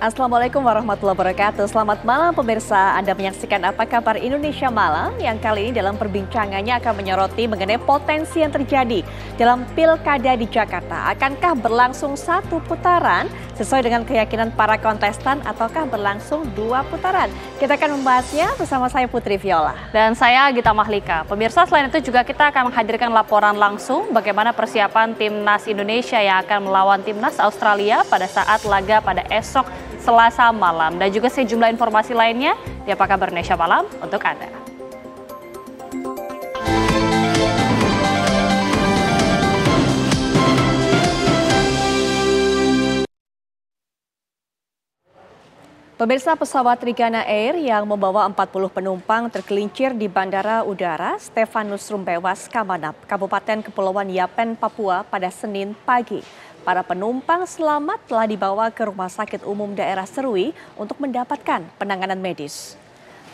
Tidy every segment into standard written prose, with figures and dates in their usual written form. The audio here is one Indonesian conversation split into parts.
Assalamualaikum warahmatullahi wabarakatuh. Selamat malam pemirsa. Anda menyaksikan Apa Kabar Indonesia Malam yang kali ini dalam perbincangannya akan menyoroti mengenai potensi yang terjadi dalam Pilkada di Jakarta. Akankah berlangsung satu putaran sesuai dengan keyakinan para kontestan ataukah berlangsung dua putaran? Kita akan membahasnya bersama saya Putri Viola. Dan saya Gita Mahlika. Pemirsa, selain itu juga kita akan menghadirkan laporan langsung bagaimana persiapan Timnas Indonesia yang akan melawan Timnas Australia pada saat laga pada esok Selasa malam. Dan juga sejumlah informasi lainnya di Apa Kabar Indonesia Malam untuk Anda. Pemirsa, pesawat Trigana Air yang membawa 40 penumpang tergelincir di Bandara Udara Stefanus Rumbewas, Kamanap, Kabupaten Kepulauan Yapen, Papua pada Senin pagi. Para penumpang selamat telah dibawa ke Rumah Sakit Umum Daerah Serui untuk mendapatkan penanganan medis.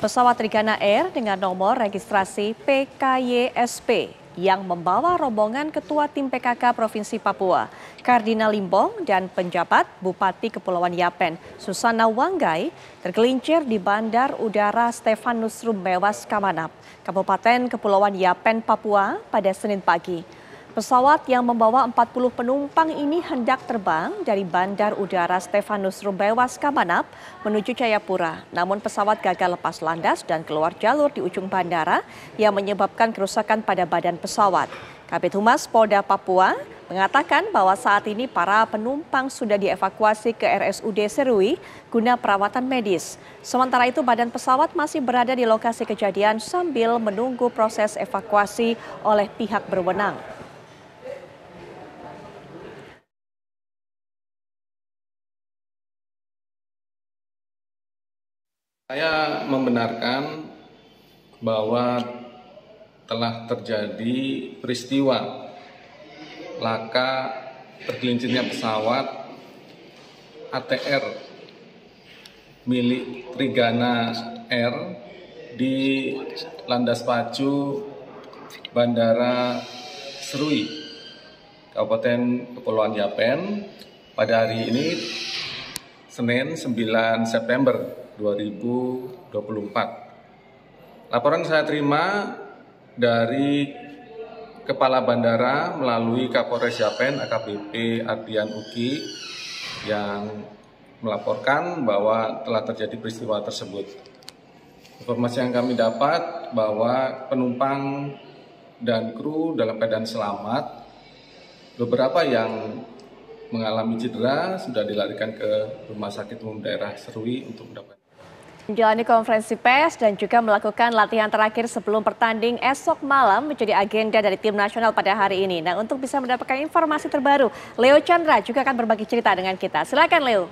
Pesawat Trigana Air dengan nomor registrasi PKYSP yang membawa rombongan Ketua Tim PKK Provinsi Papua, Kardinal Limbong, dan penjabat Bupati Kepulauan Yapen, Susana Wanggai, tergelincir di Bandar Udara Stefanus Rumbewas, Kamanap, Kabupaten Kepulauan Yapen, Papua pada Senin pagi. Pesawat yang membawa 40 penumpang ini hendak terbang dari Bandar Udara Stefanus Rumbewas, Kamanap menuju Jayapura. Namun pesawat gagal lepas landas dan keluar jalur di ujung bandara yang menyebabkan kerusakan pada badan pesawat. Kabid Humas Polda Papua mengatakan bahwa saat ini para penumpang sudah dievakuasi ke RSUD Serui guna perawatan medis. Sementara itu badan pesawat masih berada di lokasi kejadian sambil menunggu proses evakuasi oleh pihak berwenang. Saya membenarkan bahwa telah terjadi peristiwa laka tergelincirnya pesawat ATR milik Trigana Air di landas pacu Bandara Serui, Kabupaten Kepulauan Yapen pada hari ini, Senin 9 September 2024. Laporan saya terima dari Kepala Bandara melalui Kapolres Yapen AKBP Ardian Uki yang melaporkan bahwa telah terjadi peristiwa tersebut. Informasi yang kami dapat bahwa penumpang dan kru dalam keadaan selamat. Beberapa yang mengalami cedera sudah dilarikan ke Rumah Sakit Umum Daerah Serui untuk mendapatkan Menjalani konferensi pers dan juga melakukan latihan terakhir sebelum pertanding esok malam menjadi agenda dari tim nasional pada hari ini. Nah, untuk bisa mendapatkan informasi terbaru, Leo Chandra juga akan berbagi cerita dengan kita. Silakan Leo.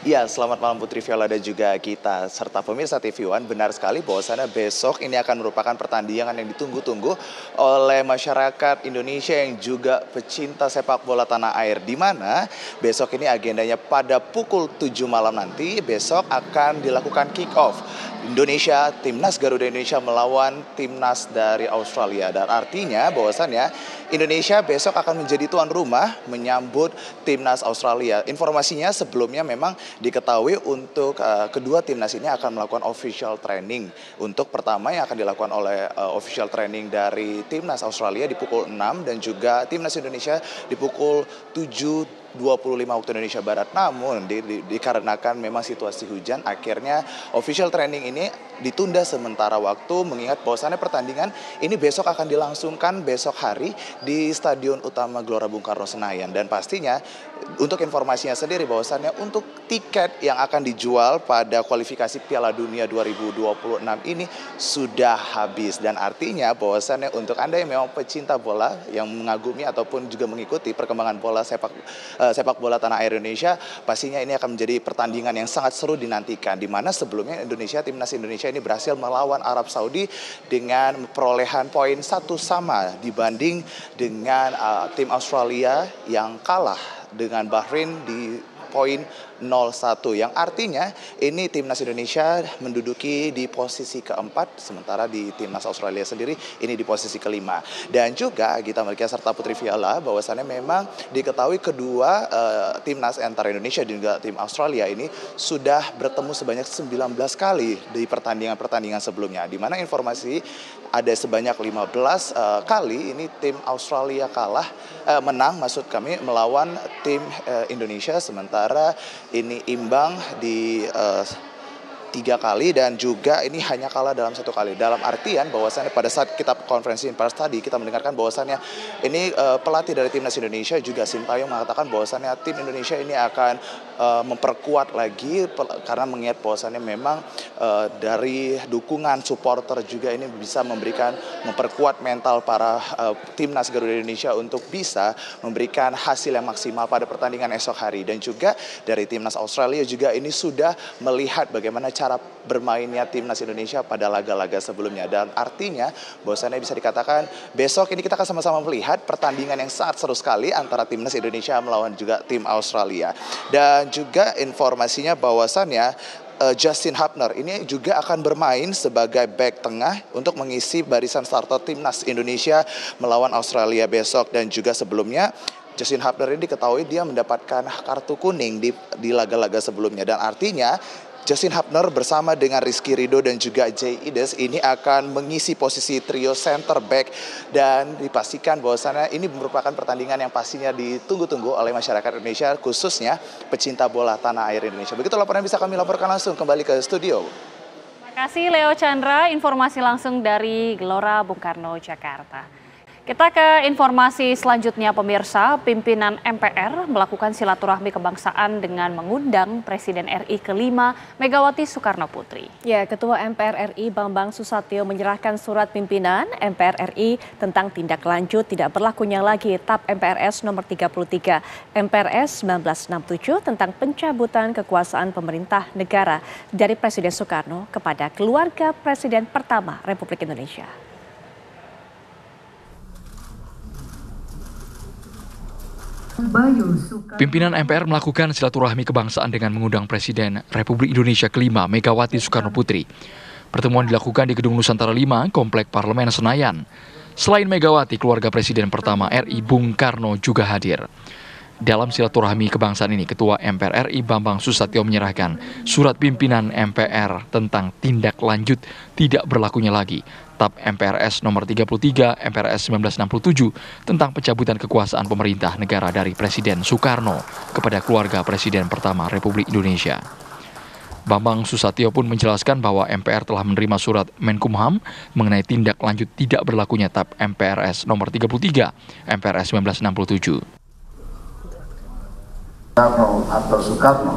Ya, selamat malam Putri Viola dan juga kita serta pemirsa TV One. Benar sekali bahwasannya besok ini akan merupakan pertandingan yang ditunggu-tunggu oleh masyarakat Indonesia yang juga pecinta sepak bola tanah air. Di mana besok ini agendanya pada pukul 7 malam nanti besok akan dilakukan kick off. Indonesia, Timnas Garuda Indonesia melawan Timnas dari Australia. Dan artinya bahwasannya Indonesia besok akan menjadi tuan rumah menyambut Timnas Australia. Informasinya sebelumnya memang diketahui untuk kedua timnas ini akan melakukan official training. Untuk pertama yang akan dilakukan oleh official training dari Timnas Australia di pukul 6 dan juga Timnas Indonesia di pukul 7.25 waktu Indonesia Barat. Namun dikarenakan memang situasi hujan, akhirnya official training ini ditunda sementara waktu, mengingat bahwasannya pertandingan ini besok akan dilangsungkan besok hari di Stadion Utama Gelora Bung Karno Senayan. Dan pastinya untuk informasinya sendiri bahwasannya untuk tiket yang akan dijual pada kualifikasi Piala Dunia 2026 ini sudah habis. Dan artinya bahwasannya untuk Anda yang memang pecinta bola, yang mengagumi ataupun juga mengikuti perkembangan bola sepak bola tanah air Indonesia, pastinya ini akan menjadi pertandingan yang sangat seru dinantikan. Di mana sebelumnya Timnas Indonesia ini berhasil melawan Arab Saudi dengan perolehan poin 1-1 dibanding dengan tim Australia yang kalah dengan Bahrain di poin yang artinya ini timnas Indonesia menduduki di posisi keempat, sementara di timnas Australia sendiri ini di posisi kelima. Dan juga Gita Malik serta Putri Viola bahwasannya memang diketahui kedua timnas antara Indonesia dan juga tim Australia ini sudah bertemu sebanyak 19 kali di pertandingan-pertandingan sebelumnya, di mana informasi ada sebanyak 15 kali ini tim Australia menang melawan tim Indonesia, sementara ini imbang di 3 kali dan juga ini hanya kalah dalam 1 kali. Dalam artian bahwasannya pada saat kita konferensi pers tadi kita mendengarkan bahwasannya ini pelatih dari timnas Indonesia juga Sintayong mengatakan bahwasannya tim Indonesia ini akan memperkuat lagi karena mengingat bahwasannya memang dari dukungan supporter juga ini bisa memperkuat mental para timnas Garuda Indonesia untuk bisa memberikan hasil yang maksimal pada pertandingan esok hari. Dan juga dari timnas Australia juga ini sudah melihat bagaimana cara bermainnya timnas Indonesia pada laga-laga sebelumnya, dan artinya bahwasannya bisa dikatakan besok ini kita akan sama-sama melihat pertandingan yang sangat seru sekali antara timnas Indonesia melawan juga tim Australia. Dan juga informasinya bahwasannya Justin Hubner ini juga akan bermain sebagai bek tengah untuk mengisi barisan starter timnas Indonesia melawan Australia besok. Dan juga sebelumnya Justin Hubner ini diketahui dia mendapatkan kartu kuning di laga-laga sebelumnya, dan artinya Justin Hubner bersama dengan Rizky Ridho dan juga Jay Ides ini akan mengisi posisi trio center back, dan dipastikan bahwasannya ini merupakan pertandingan yang pastinya ditunggu-tunggu oleh masyarakat Indonesia, khususnya pecinta bola tanah air Indonesia. Begitu laporan yang bisa kami laporkan langsung kembali ke studio. Terima kasih Leo Chandra, informasi langsung dari Gelora Bung Karno, Jakarta. Kita ke informasi selanjutnya, pemirsa. Pimpinan MPR melakukan silaturahmi kebangsaan dengan mengundang Presiden RI ke-5 Megawati Soekarno Putri. Ya, Ketua MPR RI Bambang Susatyo menyerahkan surat pimpinan MPR RI tentang tindak lanjut tidak berlakunya lagi TAP MPRS nomor 33 MPRS 1967 tentang pencabutan kekuasaan pemerintah negara dari Presiden Soekarno kepada keluarga Presiden pertama Republik Indonesia. Pimpinan MPR melakukan silaturahmi kebangsaan dengan mengundang Presiden Republik Indonesia ke-5 Megawati Soekarno Putri. Pertemuan dilakukan di Gedung Nusantara 5, Komplek Parlemen Senayan. Selain Megawati, keluarga Presiden pertama RI Bung Karno juga hadir. Dalam silaturahmi kebangsaan ini, Ketua MPR RI Bambang Susatyo menyerahkan surat pimpinan MPR tentang tindak lanjut tidak berlakunya lagi TAP MPRS nomor 33 MPRS 1967 tentang pencabutan kekuasaan pemerintah negara dari Presiden Soekarno kepada keluarga Presiden pertama Republik Indonesia. Bambang Susatyo pun menjelaskan bahwa MPR telah menerima surat Menkumham mengenai tindak lanjut tidak berlakunya TAP MPRS nomor 33 MPRS 1967. Soekarno atau Soekarno,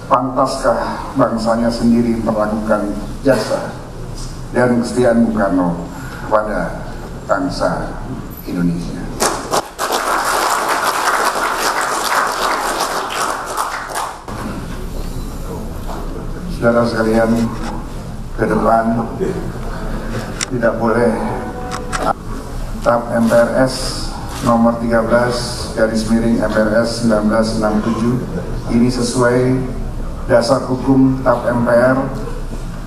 pantaskah bangsanya sendiri melakukan jasa dan kesetiaan Bung Karno kepada bangsa Indonesia? Saudara sekalian, ke depan tidak boleh TAP MPRS nomor 13 /MPRS 1967 ini sesuai dasar hukum TAP MPR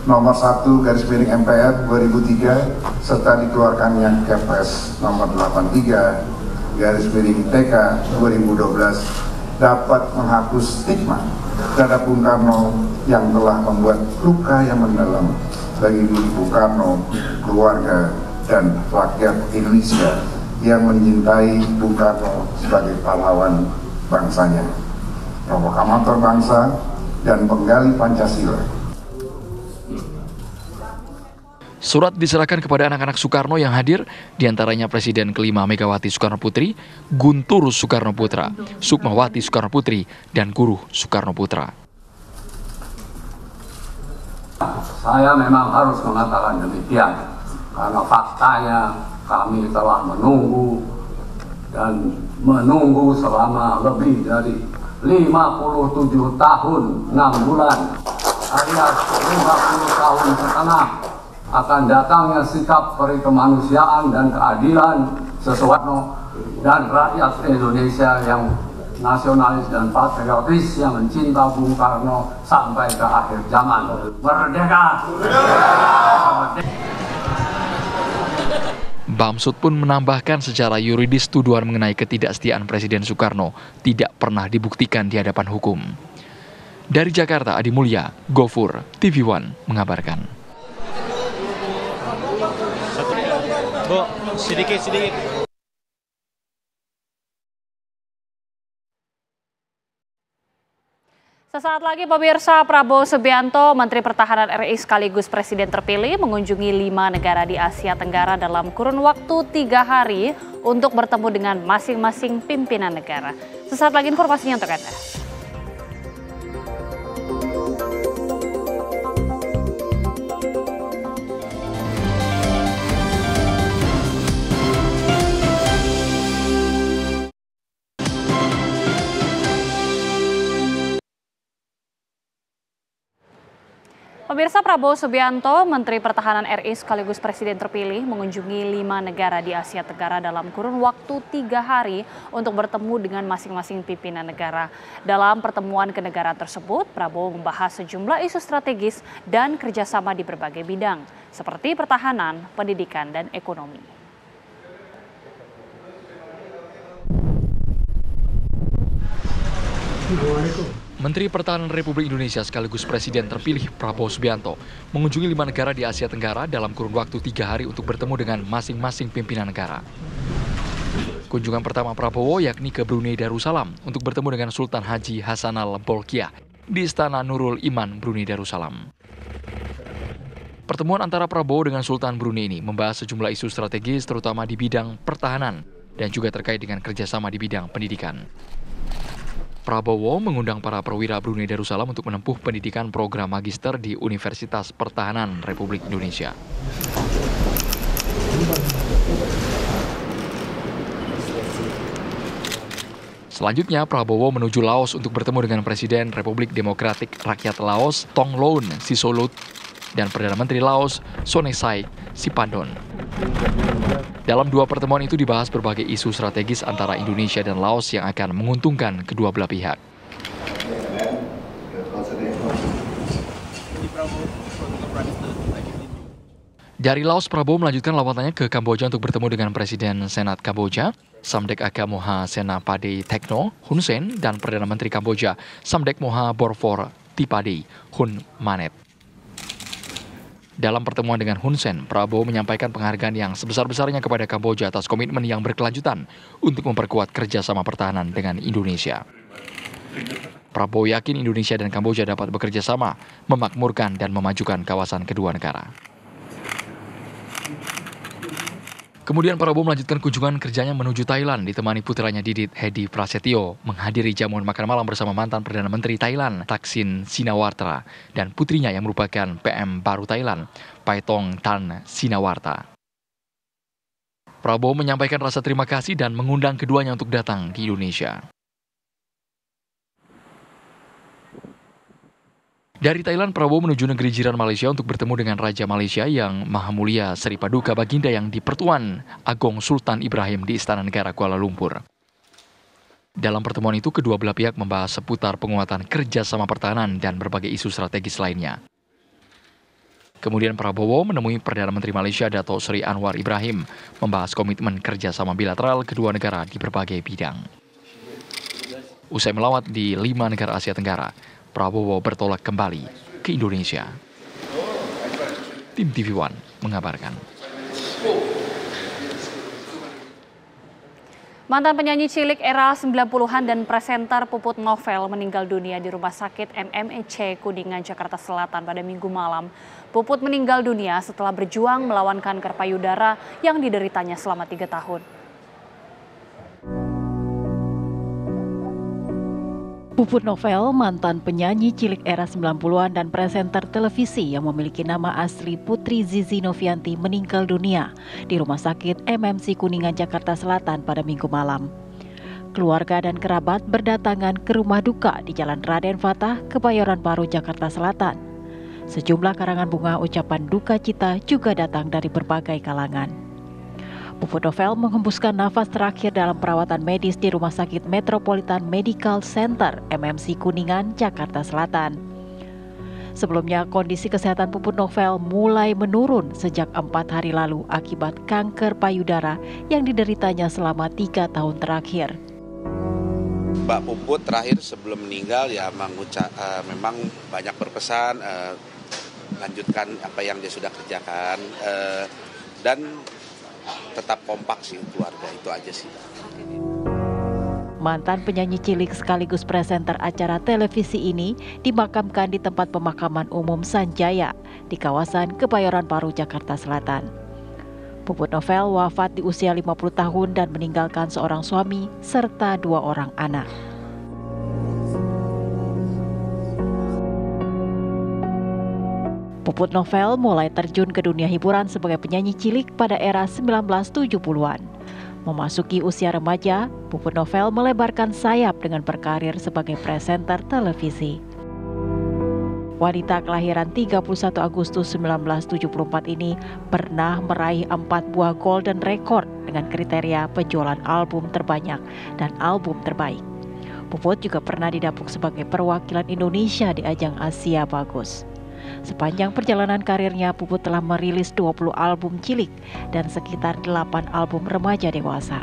nomor 1 /MPR 2003 serta dikeluarkannya Kepres nomor 83 /TK 2012 dapat menghapus stigma terhadap Bung Karno yang telah membuat luka yang mendalam bagi Bung Karno, keluarga, dan rakyat Indonesia yang mencintai Bung Karno sebagai pahlawan bangsanya, proklamator bangsa, dan penggali Pancasila. Surat diserahkan kepada anak-anak Soekarno yang hadir, diantaranya Presiden ke-5 Megawati Soekarno Putri, Guntur Soekarno Putra, Sukmawati Soekarno Putri, dan Guruh Soekarno Putra. Saya memang harus mengatakan demikian, karena faktanya kami telah menunggu dan menunggu selama lebih dari 57 tahun 6 bulan, alias 50 tahun setengah akan datangnya sikap peri kemanusiaan dan keadilan sesuatu dan rakyat Indonesia yang nasionalis dan patriotis yang mencinta Bung Karno sampai ke akhir zaman. Merdeka! Bamsud pun menambahkan secara yuridis tuduhan mengenai ketidaksetiaan Presiden Soekarno tidak pernah dibuktikan di hadapan hukum. Dari Jakarta, Adi Mulya, Gofur, TV One mengabarkan. Bu, sedikit. Sesaat lagi pemirsa, Prabowo Subianto, Menteri Pertahanan RI sekaligus Presiden terpilih mengunjungi 5 negara di Asia Tenggara dalam kurun waktu 3 hari untuk bertemu dengan masing-masing pimpinan negara. Sesaat lagi informasinya untuk Anda. Pemirsa, Prabowo Subianto, Menteri Pertahanan RI sekaligus Presiden terpilih mengunjungi 5 negara di Asia Tenggara dalam kurun waktu 3 hari untuk bertemu dengan masing-masing pimpinan negara. Dalam pertemuan kenegaraan tersebut, Prabowo membahas sejumlah isu strategis dan kerjasama di berbagai bidang, seperti pertahanan, pendidikan, dan ekonomi. Menteri Pertahanan Republik Indonesia sekaligus Presiden terpilih Prabowo Subianto mengunjungi 5 negara di Asia Tenggara dalam kurun waktu 3 hari untuk bertemu dengan masing-masing pimpinan negara. Kunjungan pertama Prabowo yakni ke Brunei Darussalam untuk bertemu dengan Sultan Haji Hassanal Bolkiah di Istana Nurul Iman, Brunei Darussalam. Pertemuan antara Prabowo dengan Sultan Brunei ini membahas sejumlah isu strategis terutama di bidang pertahanan dan juga terkait dengan kerjasama di bidang pendidikan. Prabowo mengundang para perwira Brunei Darussalam untuk menempuh pendidikan program magister di Universitas Pertahanan Republik Indonesia. Selanjutnya, Prabowo menuju Laos untuk bertemu dengan Presiden Republik Demokratik Rakyat Laos, Thongloun Sisoulith, dan Perdana Menteri Laos, Sonexay Sipadon. Dalam 2 pertemuan itu dibahas berbagai isu strategis antara Indonesia dan Laos yang akan menguntungkan kedua belah pihak. Dari Laos, Prabowo melanjutkan lawatannya ke Kamboja untuk bertemu dengan Presiden Senat Kamboja, Samdech Aga Moha Senapati Tekno Hun Sen, dan Perdana Menteri Kamboja, Samdech Moha Borfor Tipadi Hun Manet. Dalam pertemuan dengan Hun Sen, Prabowo menyampaikan penghargaan yang sebesar-besarnya kepada Kamboja atas komitmen yang berkelanjutan untuk memperkuat kerjasama pertahanan dengan Indonesia. Prabowo yakin Indonesia dan Kamboja dapat bekerja sama, memakmurkan dan memajukan kawasan kedua negara. Kemudian Prabowo melanjutkan kunjungan kerjanya menuju Thailand ditemani putranya Didit Hedi Prasetyo menghadiri jamuan makan malam bersama mantan Perdana Menteri Thailand Thaksin Shinawatra dan putrinya yang merupakan PM baru Thailand Paetong Tan Shinawatra. Prabowo menyampaikan rasa terima kasih dan mengundang keduanya untuk datang di Indonesia. Dari Thailand, Prabowo menuju negeri jiran Malaysia untuk bertemu dengan Raja Malaysia yang Maha Mulia Seri Paduka Baginda yang di-Pertuan Agong Sultan Ibrahim di Istana Negara Kuala Lumpur. Dalam pertemuan itu, kedua belah pihak membahas seputar penguatan kerjasama pertahanan dan berbagai isu strategis lainnya. Kemudian Prabowo menemui Perdana Menteri Malaysia Dato' Seri Anwar Ibrahim, membahas komitmen kerjasama bilateral kedua negara di berbagai bidang. Usai melawat di 5 negara Asia Tenggara, Prabowo bertolak kembali ke Indonesia. Tim TV One mengabarkan. Mantan penyanyi cilik era 90-an dan presenter Puput Novel meninggal dunia di Rumah Sakit MMEC Kuningan, Jakarta Selatan pada Minggu malam. Puput meninggal dunia setelah berjuang melawan kanker payudara yang dideritanya selama 3 tahun. Puput Novel, mantan penyanyi cilik era 90-an dan presenter televisi yang memiliki nama asli Putri Zizi Novianti meninggal dunia di Rumah Sakit MMC Kuningan, Jakarta Selatan pada Minggu malam. Keluarga dan kerabat berdatangan ke rumah duka di Jalan Raden Fatah, Kebayoran Baru, Jakarta Selatan. Sejumlah karangan bunga ucapan duka cita juga datang dari berbagai kalangan. Puput Novel menghembuskan nafas terakhir dalam perawatan medis di Rumah Sakit Metropolitan Medical Center MMC Kuningan, Jakarta Selatan. Sebelumnya, kondisi kesehatan Puput Novel mulai menurun sejak 4 hari lalu akibat kanker payudara yang dideritanya selama 3 tahun terakhir. Mbak Puput terakhir sebelum meninggal ya memang banyak berpesan lanjutkan apa yang dia sudah kerjakan dan tetap kompak sih keluarga, itu aja sih. Mantan penyanyi cilik sekaligus presenter acara televisi ini dimakamkan di tempat pemakaman umum Sanjaya di kawasan Kebayoran Baru, Jakarta Selatan. Puput Novel wafat di usia 50 tahun dan meninggalkan seorang suami serta 2 orang anak. Puput Novel mulai terjun ke dunia hiburan sebagai penyanyi cilik pada era 1970-an. Memasuki usia remaja, Puput Novel melebarkan sayap dengan berkarir sebagai presenter televisi. Wanita kelahiran 31 Agustus 1974 ini pernah meraih 4 buah golden record dengan kriteria penjualan album terbanyak dan album terbaik. Puput juga pernah didapuk sebagai perwakilan Indonesia di ajang Asia Bagus. Sepanjang perjalanan karirnya, Puput telah merilis 20 album cilik dan sekitar 8 album remaja dewasa.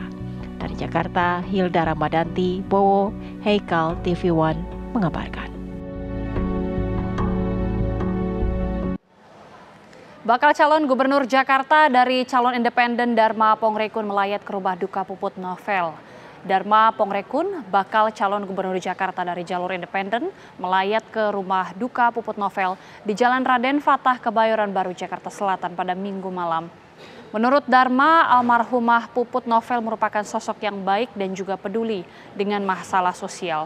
Dari Jakarta, Hilda Ramadanti, Bowo, Heikal, TV One mengabarkan. Bakal calon gubernur Jakarta dari calon independen Dharma Pongrekun melayat ke rumah duka Puput Novel. Dharma Pongrekun, bakal calon gubernur Jakarta dari jalur independen, melayat ke rumah duka Puput Novel di Jalan Raden Fatah, Kebayoran Baru, Jakarta Selatan pada Minggu malam. Menurut Dharma, almarhumah Puput Novel merupakan sosok yang baik dan juga peduli dengan masalah sosial.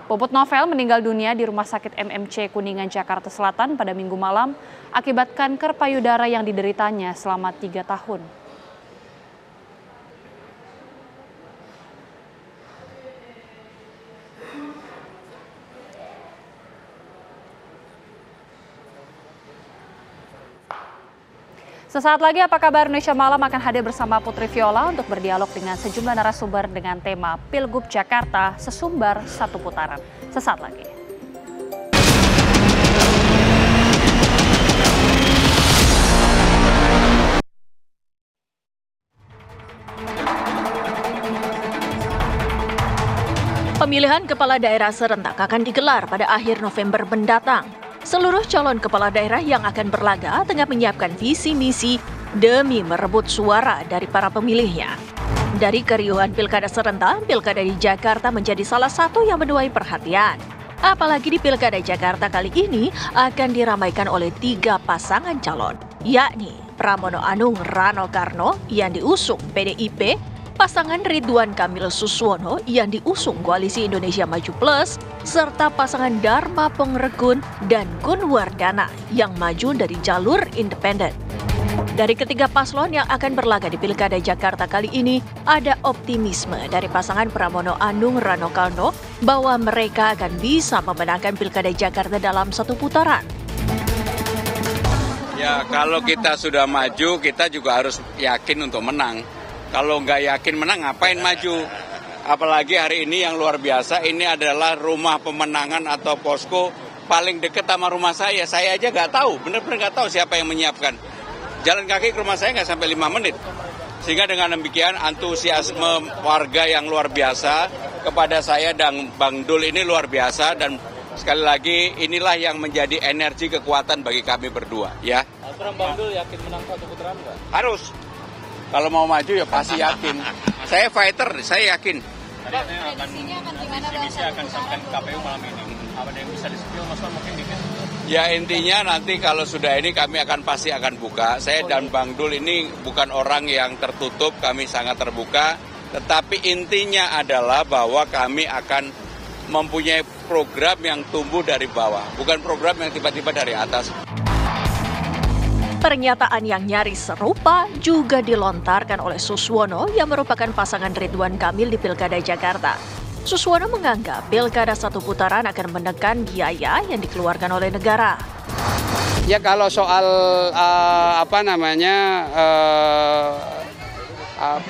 Puput Novel meninggal dunia di Rumah Sakit MMC Kuningan, Jakarta Selatan pada Minggu malam akibat kanker payudara yang dideritanya selama 3 tahun. Sesaat lagi Apa Kabar Indonesia Malam akan hadir bersama Putri Viola untuk berdialog dengan sejumlah narasumber dengan tema Pilgub Jakarta sesumbar satu putaran. Sesaat lagi. Pemilihan kepala daerah serentak akan digelar pada akhir November mendatang. Seluruh calon kepala daerah yang akan berlaga tengah menyiapkan visi misi demi merebut suara dari para pemilihnya. Dari keriuhan pilkada serentak, pilkada di Jakarta menjadi salah satu yang menuai perhatian. Apalagi di pilkada Jakarta kali ini akan diramaikan oleh 3 pasangan calon, yakni Pramono Anung Rano Karno yang diusung PDIP, pasangan Ridwan Kamil Suswono yang diusung Koalisi Indonesia Maju Plus, serta pasangan Dharma Pongrekun dan Gun Wardana yang maju dari jalur independen. Dari ketiga paslon yang akan berlaga di Pilkada Jakarta kali ini, ada optimisme dari pasangan Pramono Anung Rano Karno bahwa mereka akan bisa memenangkan Pilkada Jakarta dalam 1 putaran. Ya, kalau kita sudah maju, kita juga harus yakin untuk menang. Kalau nggak yakin menang, ngapain maju? Apalagi hari ini yang luar biasa, ini adalah rumah pemenangan atau posko paling dekat sama rumah saya. Saya aja nggak tahu, benar-benar nggak tahu siapa yang menyiapkan. Jalan kaki ke rumah saya nggak sampai 5 menit. Sehingga dengan demikian antusiasme warga yang luar biasa kepada saya dan Bang Dul ini luar biasa. Dan sekali lagi inilah yang menjadi energi kekuatan bagi kami berdua. Ya. Bang Dul yakin menang 1 putaran nggak? Harus. Kalau mau maju ya pasti yakin. Saya fighter, saya yakin. Visi akan disampaikan ke KPU malam ini. Apa yang bisa disebut Mas mungkin dikit? Ya intinya nanti kalau sudah ini kami pasti akan buka. Saya dan Bang Dul ini bukan orang yang tertutup, kami sangat terbuka. Tetapi intinya adalah bahwa kami akan mempunyai program yang tumbuh dari bawah, bukan program yang tiba-tiba dari atas. Pernyataan yang nyaris serupa juga dilontarkan oleh Suswono yang merupakan pasangan Ridwan Kamil di Pilkada Jakarta. Suswono menganggap Pilkada 1 putaran akan menekan biaya yang dikeluarkan oleh negara. Ya kalau soal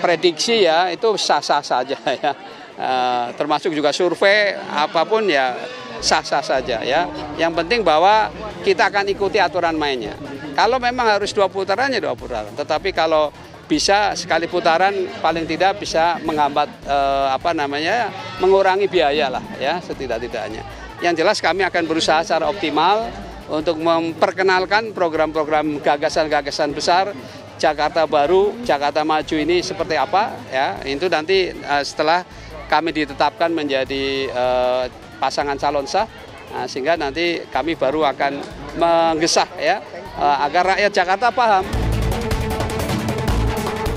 prediksi ya itu sah-sah saja ya. Termasuk juga survei apapun ya sah-sah saja ya. Yang penting bahwa kita akan ikuti aturan mainnya. Kalau memang harus 2 putaran ya 2 putaran. Tetapi kalau bisa sekali putaran paling tidak bisa menghambat mengurangi biaya lah ya setidak-tidaknya. Yang jelas kami akan berusaha secara optimal untuk memperkenalkan program-program gagasan-gagasan besar Jakarta Baru, Jakarta Maju ini seperti apa ya. Itu nanti setelah kami ditetapkan menjadi pasangan calon sah, sehingga nanti kami baru akan menggesah ya agar rakyat Jakarta paham.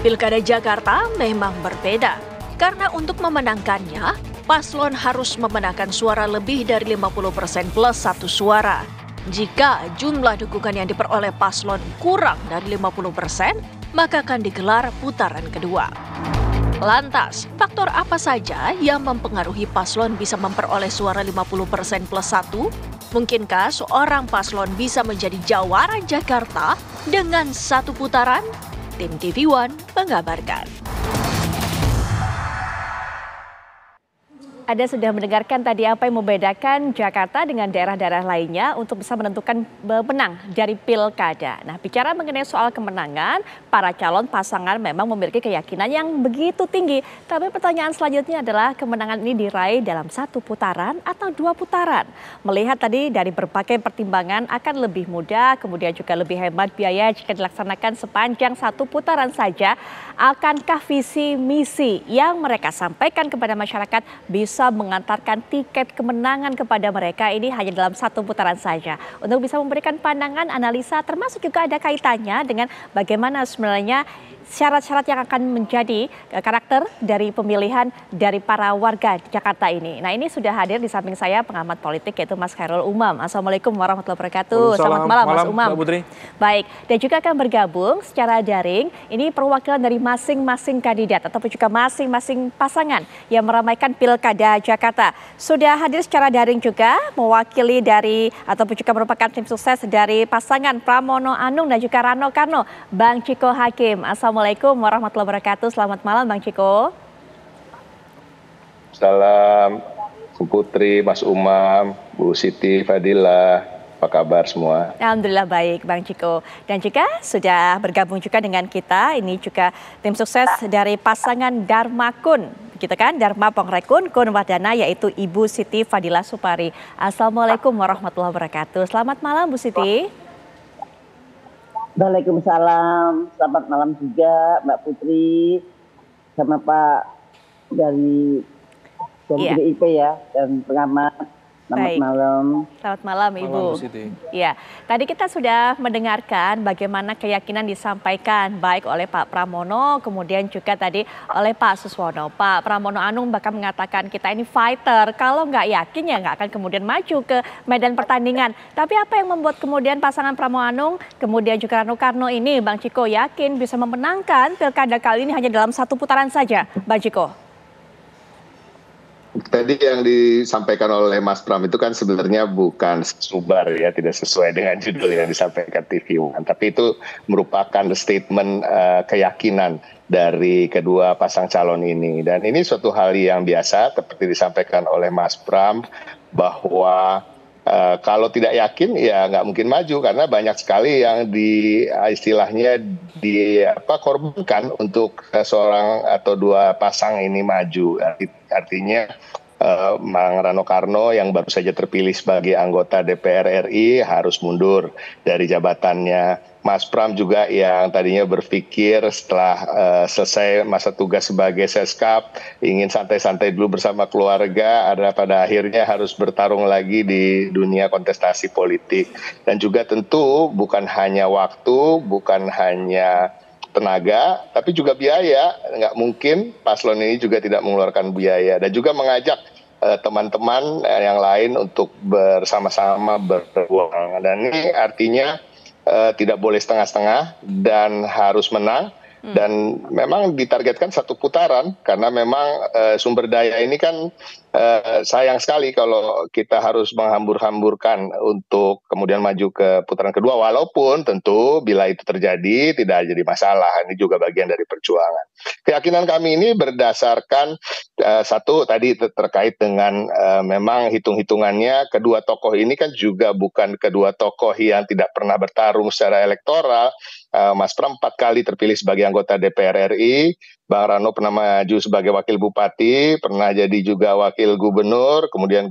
Pilkada Jakarta memang berbeda, karena untuk memenangkannya, paslon harus memenangkan suara lebih dari 50% plus 1 suara. Jika jumlah dukungan yang diperoleh paslon kurang dari 50%, maka akan digelar putaran kedua. Lantas, faktor apa saja yang mempengaruhi paslon bisa memperoleh suara 50% plus 1? Mungkinkah seorang paslon bisa menjadi jawara Jakarta dengan 1 putaran? Tim TV One mengabarkan. Anda sudah mendengarkan tadi apa yang membedakan Jakarta dengan daerah-daerah lainnya untuk bisa menentukan pemenang dari pilkada. Nah, bicara mengenai soal kemenangan, para calon pasangan memang memiliki keyakinan yang begitu tinggi. Tapi pertanyaan selanjutnya adalah kemenangan ini diraih dalam 1 putaran atau 2 putaran. Melihat tadi dari berbagai pertimbangan akan lebih mudah, kemudian juga lebih hemat biaya jika dilaksanakan sepanjang 1 putaran saja. Akankah visi misi yang mereka sampaikan kepada masyarakat bisa mengantarkan tiket kemenangan kepada mereka ini hanya dalam 1 putaran saja? Untuk bisa memberikan pandangan, analisa, termasuk juga ada kaitannya dengan bagaimana sebenarnya syarat-syarat yang akan menjadi karakter dari pemilihan dari para warga Jakarta ini. Nah, ini sudah hadir di samping saya pengamat politik yaitu Mas Khairul Umam. Assalamualaikum warahmatullahi wabarakatuh. Selamat malam Mas Umam. Mbak Putri. Baik, dan juga akan bergabung secara daring ini perwakilan dari masing-masing kandidat ataupun juga masing-masing pasangan yang meramaikan Pilkada Jakarta. Sudah hadir secara daring juga mewakili dari ataupun juga merupakan tim sukses dari pasangan Pramono Anung dan juga Rano Karno, Bang Chiko Hakim. Assalamualaikum warahmatullahi wabarakatuh. Selamat malam Bang Chiko. Salam Bu Putri, Mas Umam, Bu Siti Fadila, apa kabar semua? Alhamdulillah baik Bang Chiko. Dan juga sudah bergabung juga dengan kita, ini juga tim sukses dari pasangan Dharma Kun. Begitu kan, Dharma Pongrekun Kun Wardana, yaitu Ibu Siti Fadila Supari. Assalamualaikum warahmatullahi wabarakatuh. Selamat malam Bu Siti. Waalaikumsalam, selamat malam juga Mbak Putri sama Pak dari PDIP ya dan pengamat. Selamat malam. Selamat malam Ibu. Iya, tadi kita sudah mendengarkan bagaimana keyakinan disampaikan baik oleh Pak Pramono, kemudian juga tadi oleh Pak Suswono. Pak Pramono Anung bahkan mengatakan kita ini fighter, kalau nggak yakin ya nggak akan kemudian maju ke medan pertandingan. Tapi apa yang membuat kemudian pasangan Pramono Anung, kemudian juga Rano Karno ini, Bang Chiko yakin bisa memenangkan pilkada kali ini hanya dalam 1 putaran saja, Bang Chiko? Tadi yang disampaikan oleh Mas Pram itu kan sebenarnya bukan subar ya, tidak sesuai dengan judul yang disampaikan TV One. Tapi itu merupakan statement keyakinan dari kedua pasang calon ini. Dan ini suatu hal yang biasa seperti disampaikan oleh Mas Pram bahwa kalau tidak yakin ya nggak mungkin maju karena banyak sekali yang istilahnya dikorbankan untuk seorang atau 2 pasang ini maju. Artinya Mang Rano Karno yang baru saja terpilih sebagai anggota DPR RI harus mundur dari jabatannya. Mas Pram juga yang tadinya berpikir setelah selesai masa tugas sebagai Seskap ingin santai-santai dulu bersama keluarga, pada akhirnya harus bertarung lagi di dunia kontestasi politik. Dan juga tentu bukan hanya waktu, bukan hanya tenaga, tapi juga biaya. Nggak mungkin paslon ini juga tidak mengeluarkan biaya. Dan juga mengajak teman-teman yang lain untuk bersama-sama berjuang. Dan ini artinya tidak boleh setengah-setengah dan harus menang. Dan memang ditargetkan 1 putaran karena memang sumber daya ini kan sayang sekali kalau kita harus menghambur-hamburkan untuk kemudian maju ke putaran kedua, walaupun tentu bila itu terjadi tidak jadi masalah, ini juga bagian dari perjuangan. Keyakinan kami ini berdasarkan satu tadi terkait dengan memang hitung-hitungannya kedua tokoh ini kan juga bukan kedua tokoh yang tidak pernah bertarung secara elektoral. Mas Pram 4 kali terpilih sebagai anggota DPR RI, Bang Rano pernah maju sebagai wakil bupati, pernah jadi juga wakil gubernur, kemudian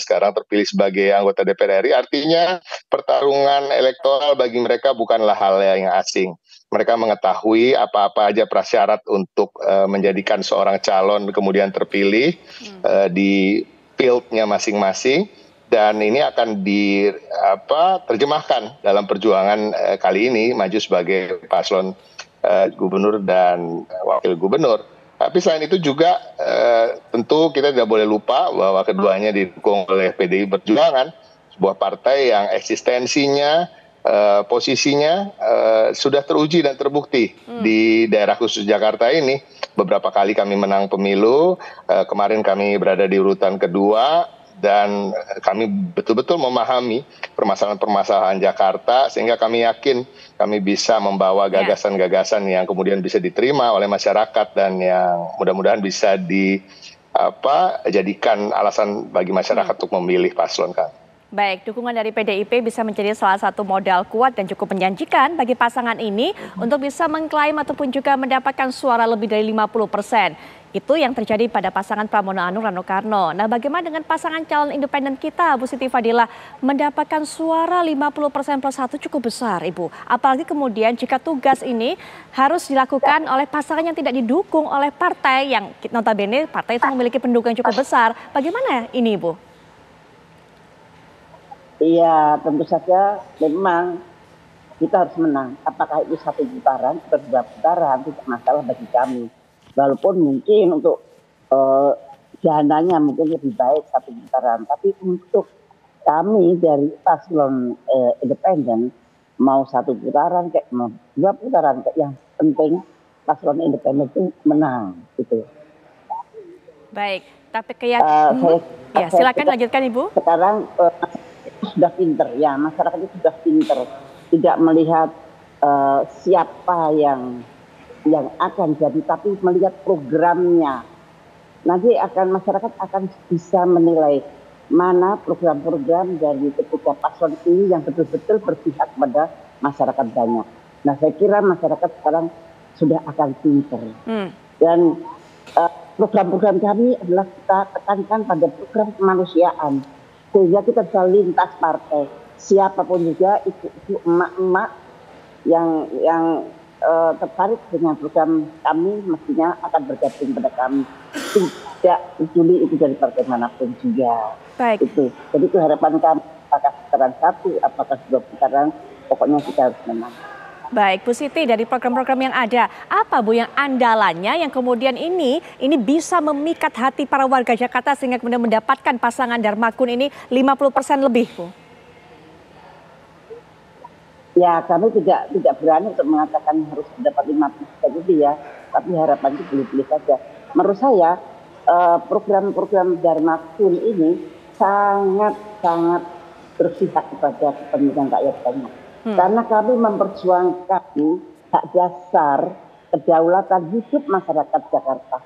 sekarang terpilih sebagai anggota DPR RI. Artinya pertarungan elektoral bagi mereka bukanlah hal yang asing. Mereka mengetahui apa-apa aja prasyarat untuk menjadikan seorang calon kemudian terpilih di fieldnya masing-masing. Dan ini akan diterjemahkan dalam perjuangan kali ini maju sebagai paslon gubernur dan wakil gubernur. Tapi selain itu juga tentu kita tidak boleh lupa bahwa keduanya didukung oleh PDI Perjuangan, sebuah partai yang eksistensinya, posisinya sudah teruji dan terbukti di daerah khusus Jakarta ini. Beberapa kali kami menang pemilu, kemarin kami berada di urutan kedua, dan kami betul-betul memahami permasalahan-permasalahan Jakarta sehingga kami yakin kami bisa membawa gagasan-gagasan yang kemudian bisa diterima oleh masyarakat dan yang mudah-mudahan bisa dijadikan alasan bagi masyarakat untuk memilih paslon kami. Baik, dukungan dari PDIP bisa menjadi salah satu modal kuat dan cukup menjanjikan bagi pasangan ini untuk bisa mengklaim ataupun juga mendapatkan suara lebih dari 50%. Itu yang terjadi pada pasangan Pramono Anung Rano Karno. Nah, bagaimana dengan pasangan calon independen kita, Bu Siti Fadila, mendapatkan suara 50% plus 1 cukup besar, Ibu. Apalagi kemudian jika tugas ini harus dilakukan oleh pasangan yang tidak didukung oleh partai yang notabene partai itu memiliki pendukung yang cukup besar. Bagaimana ini, Ibu? Iya, tentu saja memang kita harus menang. Apakah itu 1 putaran atau 2 putaran, tidak masalah bagi kami. Walaupun mungkin untuk dananya mungkin lebih baik 1 putaran. Tapi untuk kami dari paslon independen, mau 1 putaran kayak mau 2 putaran kayak yang penting paslon independen itu menang. Gitu. Baik, tapi keyakinan... ya, silakan lanjutkan Ibu. Sekarang sudah pinter ya, masyarakat itu sudah pinter, tidak melihat siapa yang akan jadi, tapi melihat programnya. Nanti masyarakat akan bisa menilai mana program-program dari ketiga paslon ini yang betul-betul berpihak pada masyarakat banyak. Nah, saya kira masyarakat sekarang sudah akan pinter. Dan program-program kami adalah kita tekankan pada program kemanusiaan. Sehingga kita bisa lintas partai, siapapun juga ibu-ibu, emak-emak yang tertarik dengan program kami mestinya akan bergabung pada kami. Tidak peduli itu dari partai manapun juga. Baik. Jadi itu harapan kami, apakah putaran 1, apakah 2 putaran, pokoknya kita harus menang. Baik, Bu Siti, dari program-program yang ada, apa Bu yang andalannya yang kemudian ini bisa memikat hati para warga Jakarta sehingga kemudian mendapatkan pasangan Darmakun ini 50% lebih, Bu? Ya, kami tidak berani untuk mengatakan harus dapat 50% lebih ya, tapi harapan itu boleh-boleh saja. Menurut saya, program-program Darmakun ini sangat-sangat berpihak kepada kepentingan rakyat banyak. Karena kami memperjuangkan hak dasar kedaulatan hidup masyarakat Jakarta.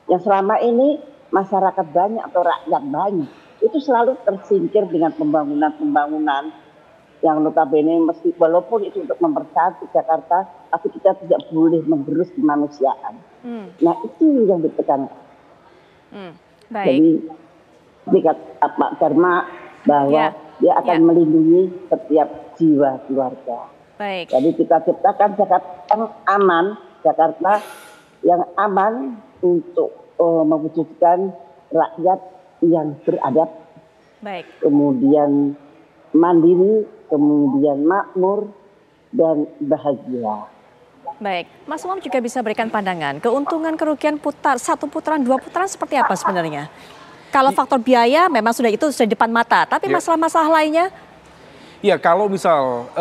Yang selama ini masyarakat banyak atau rakyat banyak itu selalu tersingkir dengan pembangunan-pembangunan yang notabene mesti walaupun itu untuk mempersatu Jakarta, tapi kita tidak boleh menggerus kemanusiaan. Nah, itu yang ditekankan. Baik. Jadi kata Pak Dharma bahwa dia akan melindungi setiap jiwa keluarga. Baik. Jadi kita ciptakan Jakarta yang aman, Jakarta yang aman untuk mewujudkan rakyat yang beradab, kemudian mandiri, kemudian makmur dan bahagia. Baik, Mas Umam juga bisa berikan pandangan keuntungan kerugian 1 putaran 2 putaran seperti apa sebenarnya? Kalau faktor biaya memang sudah di depan mata, tapi masalah-masalah lainnya? Ya, kalau misal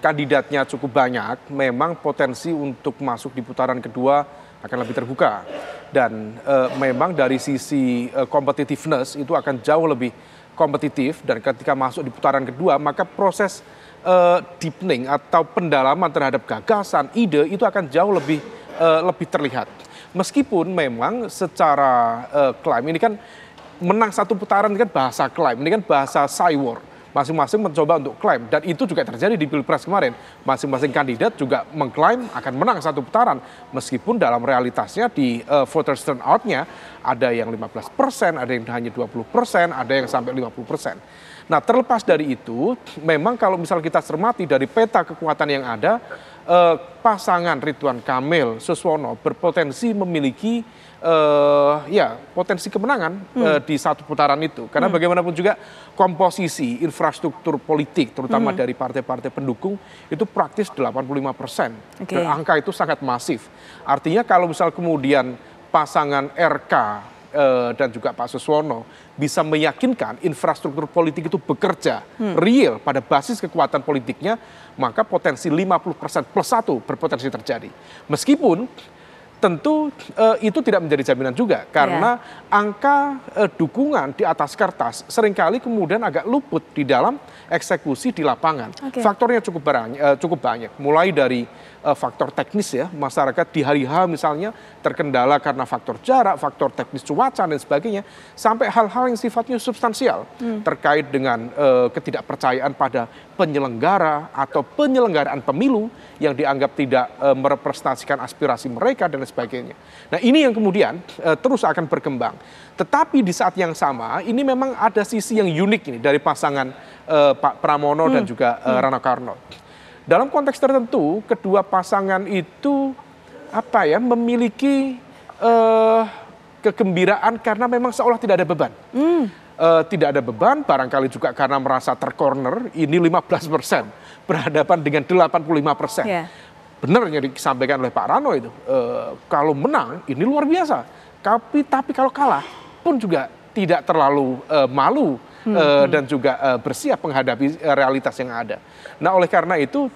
kandidatnya cukup banyak, memang potensi untuk masuk di putaran kedua akan lebih terbuka. Dan memang dari sisi competitiveness itu akan jauh lebih kompetitif, dan ketika masuk di putaran kedua, maka proses deepening atau pendalaman terhadap gagasan, ide itu akan jauh lebih terlihat. Meskipun memang secara klaim, ini kan menang satu putaran, ini kan bahasa klaim, ini kan bahasa cywar. Masing-masing mencoba untuk klaim, dan itu juga terjadi di Pilpres kemarin. Masing-masing kandidat juga mengklaim akan menang satu putaran, meskipun dalam realitasnya di voters turnout-nya ada yang 15%, ada yang hanya 20%, ada yang sampai 50%. Nah, terlepas dari itu, memang kalau misal kita cermati dari peta kekuatan yang ada, pasangan Ridwan Kamil Suswono berpotensi memiliki potensi kemenangan di satu putaran itu, karena bagaimanapun juga komposisi infrastruktur politik terutama dari partai-partai pendukung itu praktis 85%, dan angka itu sangat masif. Artinya kalau misal kemudian pasangan RK dan juga Pak Suswono bisa meyakinkan infrastruktur politik itu bekerja real pada basis kekuatan politiknya, maka potensi 50% plus 1 berpotensi terjadi. Meskipun tentu itu tidak menjadi jaminan juga, karena angka dukungan di atas kertas seringkali kemudian agak luput di dalam eksekusi di lapangan. Faktornya cukup banyak, mulai dari faktor teknis ya, masyarakat di hari H misalnya terkendala karena faktor jarak, faktor teknis cuaca dan sebagainya, sampai hal-hal yang sifatnya substansial terkait dengan ketidakpercayaan pada penyelenggara atau penyelenggaraan pemilu yang dianggap tidak merepresentasikan aspirasi mereka dan sebagainya. Nah, ini yang kemudian terus akan berkembang. Tetapi di saat yang sama ini memang ada sisi yang unik ini dari pasangan Pak Pramono dan juga Rano Karno. Dalam konteks tertentu, kedua pasangan itu memiliki kegembiraan karena memang seolah tidak ada beban. Tidak ada beban, barangkali juga karena merasa tercorner, ini 15% berhadapan dengan 85%. Benar yang disampaikan oleh Pak Rano itu, kalau menang ini luar biasa, tapi kalau kalah pun juga tidak terlalu malu dan juga bersiap menghadapi realitas yang ada. Nah, oleh karena itu,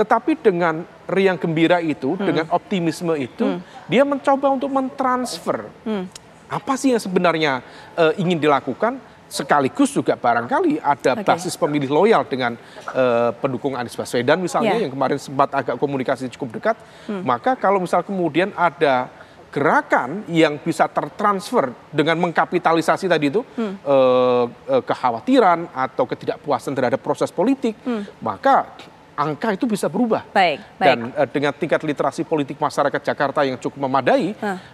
tetapi dengan riang gembira itu, dengan optimisme itu, dia mencoba untuk mentransfer apa sih yang sebenarnya ingin dilakukan, sekaligus juga barangkali ada basis pemilih loyal dengan pendukung Anies Baswedan misalnya, yang kemarin sempat agak komunikasi cukup dekat. Maka kalau misal kemudian ada gerakan yang bisa tertransfer dengan mengkapitalisasi tadi itu kekhawatiran atau ketidakpuasan terhadap proses politik, maka angka itu bisa berubah. Dan dengan tingkat literasi politik masyarakat Jakarta yang cukup memadai,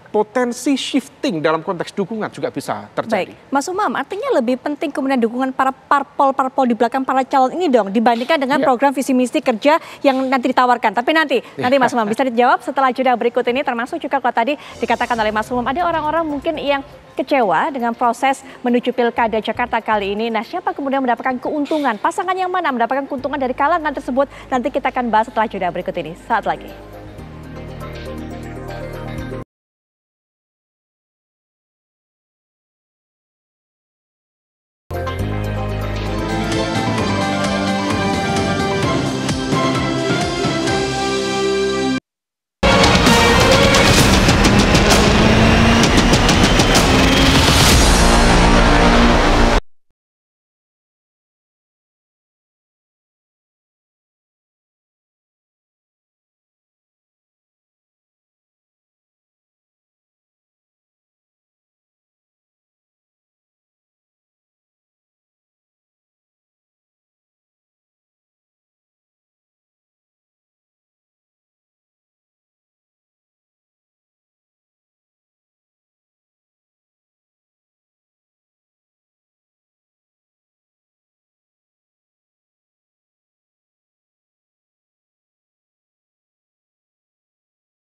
potensi shifting dalam konteks dukungan juga bisa terjadi. Mas Umam, artinya lebih penting kemudian dukungan para parpol di belakang para calon ini dong dibandingkan dengan program visi misi kerja yang nanti ditawarkan. Tapi nanti Mas Umam bisa dijawab setelah jeda berikut ini, termasuk juga kalau tadi dikatakan oleh Mas Umam ada orang-orang mungkin yang kecewa dengan proses menuju Pilkada Jakarta kali ini. Nah, siapa kemudian mendapatkan keuntungan? Pasangan yang mana mendapatkan keuntungan dari kalangan tersebut? Nanti kita akan bahas setelah jeda berikut ini. Saat lagi.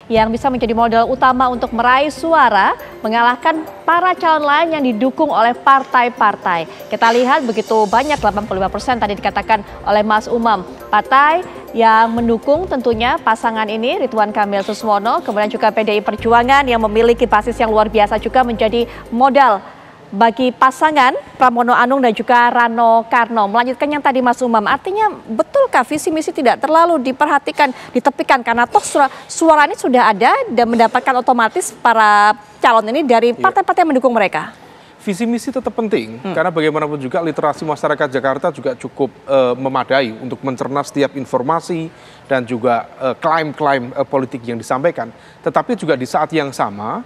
yang bisa menjadi modal utama untuk meraih suara, mengalahkan para calon lain yang didukung oleh partai-partai. Kita lihat begitu banyak, 85% tadi dikatakan oleh Mas Umam. Partai yang mendukung tentunya pasangan ini, Ridwan Kamil Suswono, kemudian juga PDI Perjuangan yang memiliki basis yang luar biasa juga menjadi modal bagi pasangan Pramono Anung dan juga Rano Karno. Melanjutkan yang tadi Mas Umam, artinya betulkah visi misi tidak terlalu diperhatikan, ditepikan karena toh suara ini sudah ada dan mendapatkan otomatis para calon ini dari partai-partai yang mendukung mereka? Visi misi tetap penting karena bagaimanapun juga literasi masyarakat Jakarta juga cukup memadai untuk mencerna setiap informasi dan juga klaim-klaim politik yang disampaikan. Tetapi juga di saat yang sama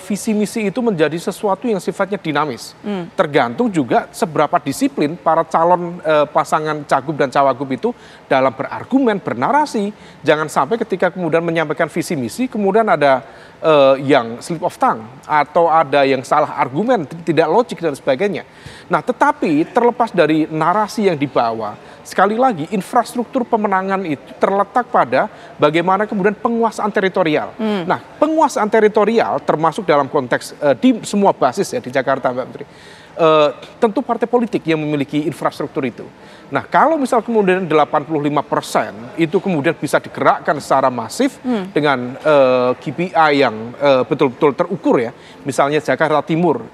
visi misi itu menjadi sesuatu yang sifatnya dinamis. Tergantung juga seberapa disiplin para calon pasangan cagup dan cawagup itu dalam berargumen, bernarasi. Jangan sampai ketika kemudian menyampaikan visi misi kemudian ada yang slip of tongue atau ada yang salah argumen, tidak logik dan sebagainya. Nah, tetapi terlepas dari narasi yang dibawa, sekali lagi infrastruktur pemenangan itu terletak pada bagaimana kemudian penguasaan teritorial. Nah, penguasaan teritorial termasuk dalam konteks di semua basis ya di Jakarta, Mbak Menteri. Tentu partai politik yang memiliki infrastruktur itu. Nah, kalau misal kemudian 85% itu kemudian bisa digerakkan secara masif dengan KPI yang betul-betul terukur ya. Misalnya Jakarta Timur,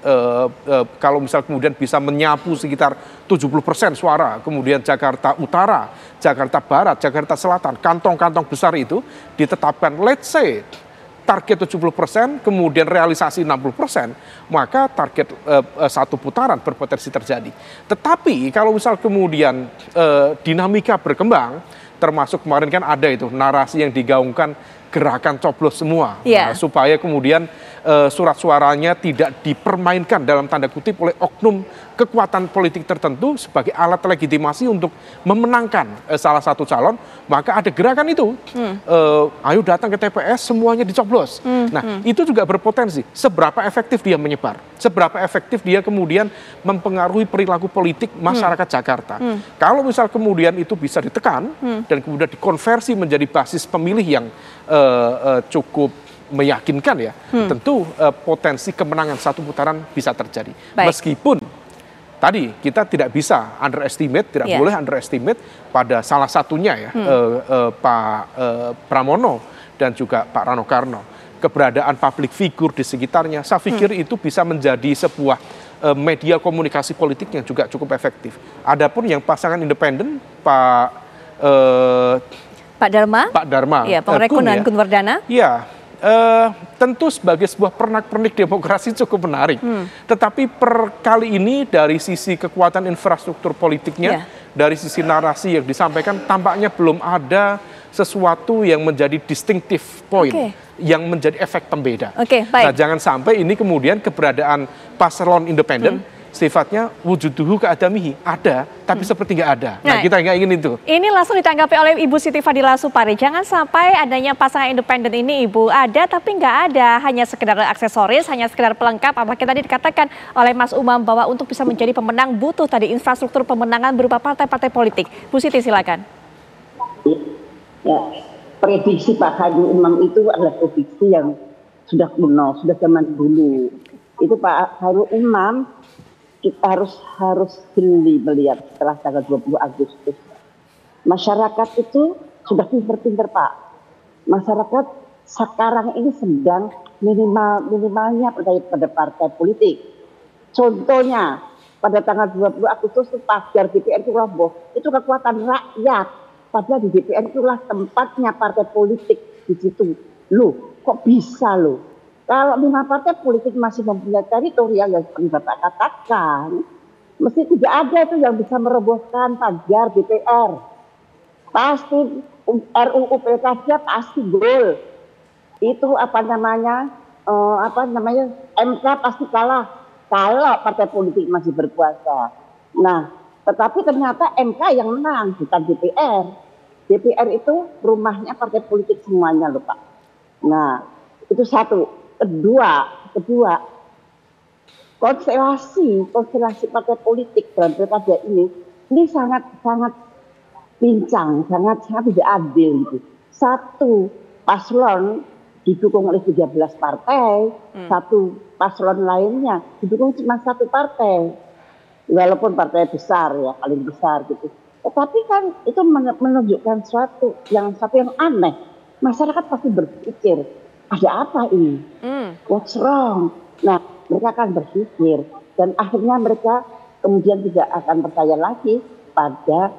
kalau misal kemudian bisa menyapu sekitar 70% suara, kemudian Jakarta Utara, Jakarta Barat, Jakarta Selatan, kantong-kantong besar itu ditetapkan, let's say, target 70%, kemudian realisasi 60%, maka target satu putaran berpotensi terjadi. Tetapi kalau misal kemudian dinamika berkembang, termasuk kemarin kan ada itu narasi yang digaungkan gerakan coblos semua, supaya kemudian surat suaranya tidak dipermainkan dalam tanda kutip oleh oknum kekuatan politik tertentu sebagai alat legitimasi untuk memenangkan salah satu calon, maka ada gerakan itu, ayo datang ke TPS semuanya dicoblos. Nah, itu juga berpotensi seberapa efektif dia menyebar, seberapa efektif dia kemudian mempengaruhi perilaku politik masyarakat Jakarta. Kalau misal kemudian itu bisa ditekan dan kemudian dikonversi menjadi basis pemilih yang cukup meyakinkan ya, tentu potensi kemenangan satu putaran bisa terjadi. Meskipun tadi kita tidak bisa underestimate, tidak boleh underestimate pada salah satunya ya, Pak Pramono dan juga Pak Rano Karno. Keberadaan public figure di sekitarnya, saya pikir itu bisa menjadi sebuah media komunikasi politik yang juga cukup efektif. Adapun yang pasangan independen, Pak Dharma, ya, Pengrekun dan Kunwardana. Ya, tentu sebagai sebuah pernak-pernik demokrasi cukup menarik. Tetapi per kali ini dari sisi kekuatan infrastruktur politiknya, dari sisi narasi yang disampaikan, tampaknya belum ada sesuatu yang menjadi distinctive point, yang menjadi efek pembeda. Nah, jangan sampai ini kemudian keberadaan paslon independen sifatnya wujuduhu keadamihi, ada, tapi seperti nggak ada. Nah, kita nggak ingin itu. Ini langsung ditanggapi oleh Ibu Siti Fadila Supari. Jangan sampai adanya pasangan independen ini, Ibu, ada tapi nggak ada, hanya sekedar aksesoris, hanya sekedar pelengkap. Apalagi tadi dikatakan oleh Mas Umam bahwa untuk bisa menjadi pemenang butuh tadi infrastruktur pemenangan berupa partai-partai politik. Bu Siti, silakan. Ya, prediksi Pak Hairul Umam itu adalah prediksi yang sudah kuno, sudah zaman dulu. Itu Pak Hairul Umam kita harus jeli melihat setelah tanggal 20 Agustus. Masyarakat itu sudah pinter-pinter, Pak. Masyarakat sekarang ini sedang minimalnya percaya pada partai politik. Contohnya, pada tanggal 20 Agustus itu pagar DPR itu roboh. Itu kekuatan rakyat. Padahal di DPR itulah tempatnya partai politik di situ. Loh, kok bisa loh? Kalau 5 partai politik masih mempunyai teritorial yang seperti Bapak katakan, mesti tidak ada itu yang bisa merobohkan pagar DPR. Pasti RUU Pilkada pasti gol. Itu MK pasti kalah kalau partai politik masih berkuasa. Nah, tetapi ternyata MK yang menang, bukan DPR. DPR itu rumahnya partai politik semuanya loh, Pak. Nah, itu satu. Kedua, konstelasi partai politik dalam pilkada ini sangat pincang, sangat tidak adil gitu. Satu paslon didukung oleh 13 partai, satu paslon lainnya didukung cuma satu partai, walaupun partai besar ya, paling besar gitu. Tetapi kan itu menunjukkan satu yang aneh. Masyarakat pasti berpikir, ada apa ini? What's wrong? Nah, mereka akan berpikir, dan akhirnya mereka kemudian tidak akan percaya lagi pada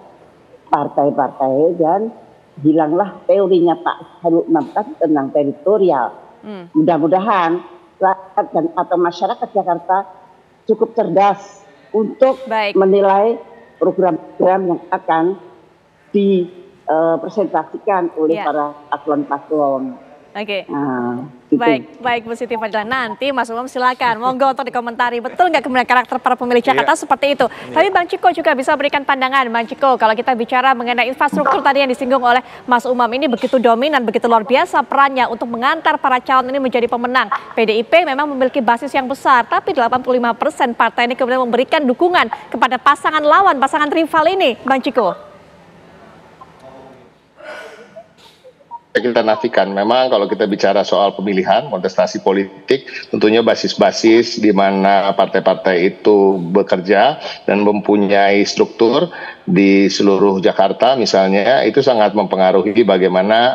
partai-partai dan hilanglah teorinya Pak Khairul Umam tentang teritorial. Mudah-mudahan rakyat dan atau masyarakat Jakarta cukup cerdas untuk menilai program-program yang akan dipresentasikan oleh para paslon-paslon. Oke. Nah, gitu. Baik Bu Siti Fadila. Nanti Mas Umam silakan, monggo untuk dikomentari. Betul nggak kemudian karakter para pemilih Jakarta seperti itu? Tapi Bang Ciko juga bisa berikan pandangan. Bang Ciko, kalau kita bicara mengenai infrastruktur tadi yang disinggung oleh Mas Umam, ini begitu dominan, begitu luar biasa perannya untuk mengantar para calon ini menjadi pemenang. PDIP memang memiliki basis yang besar, tapi 85% partai ini kemudian memberikan dukungan kepada pasangan lawan, pasangan rival ini, Bang Ciko. Kita nafikan, memang kalau kita bicara soal pemilihan, kontestasi politik, tentunya basis-basis di mana partai-partai itu bekerja dan mempunyai struktur di seluruh Jakarta misalnya, itu sangat mempengaruhi bagaimana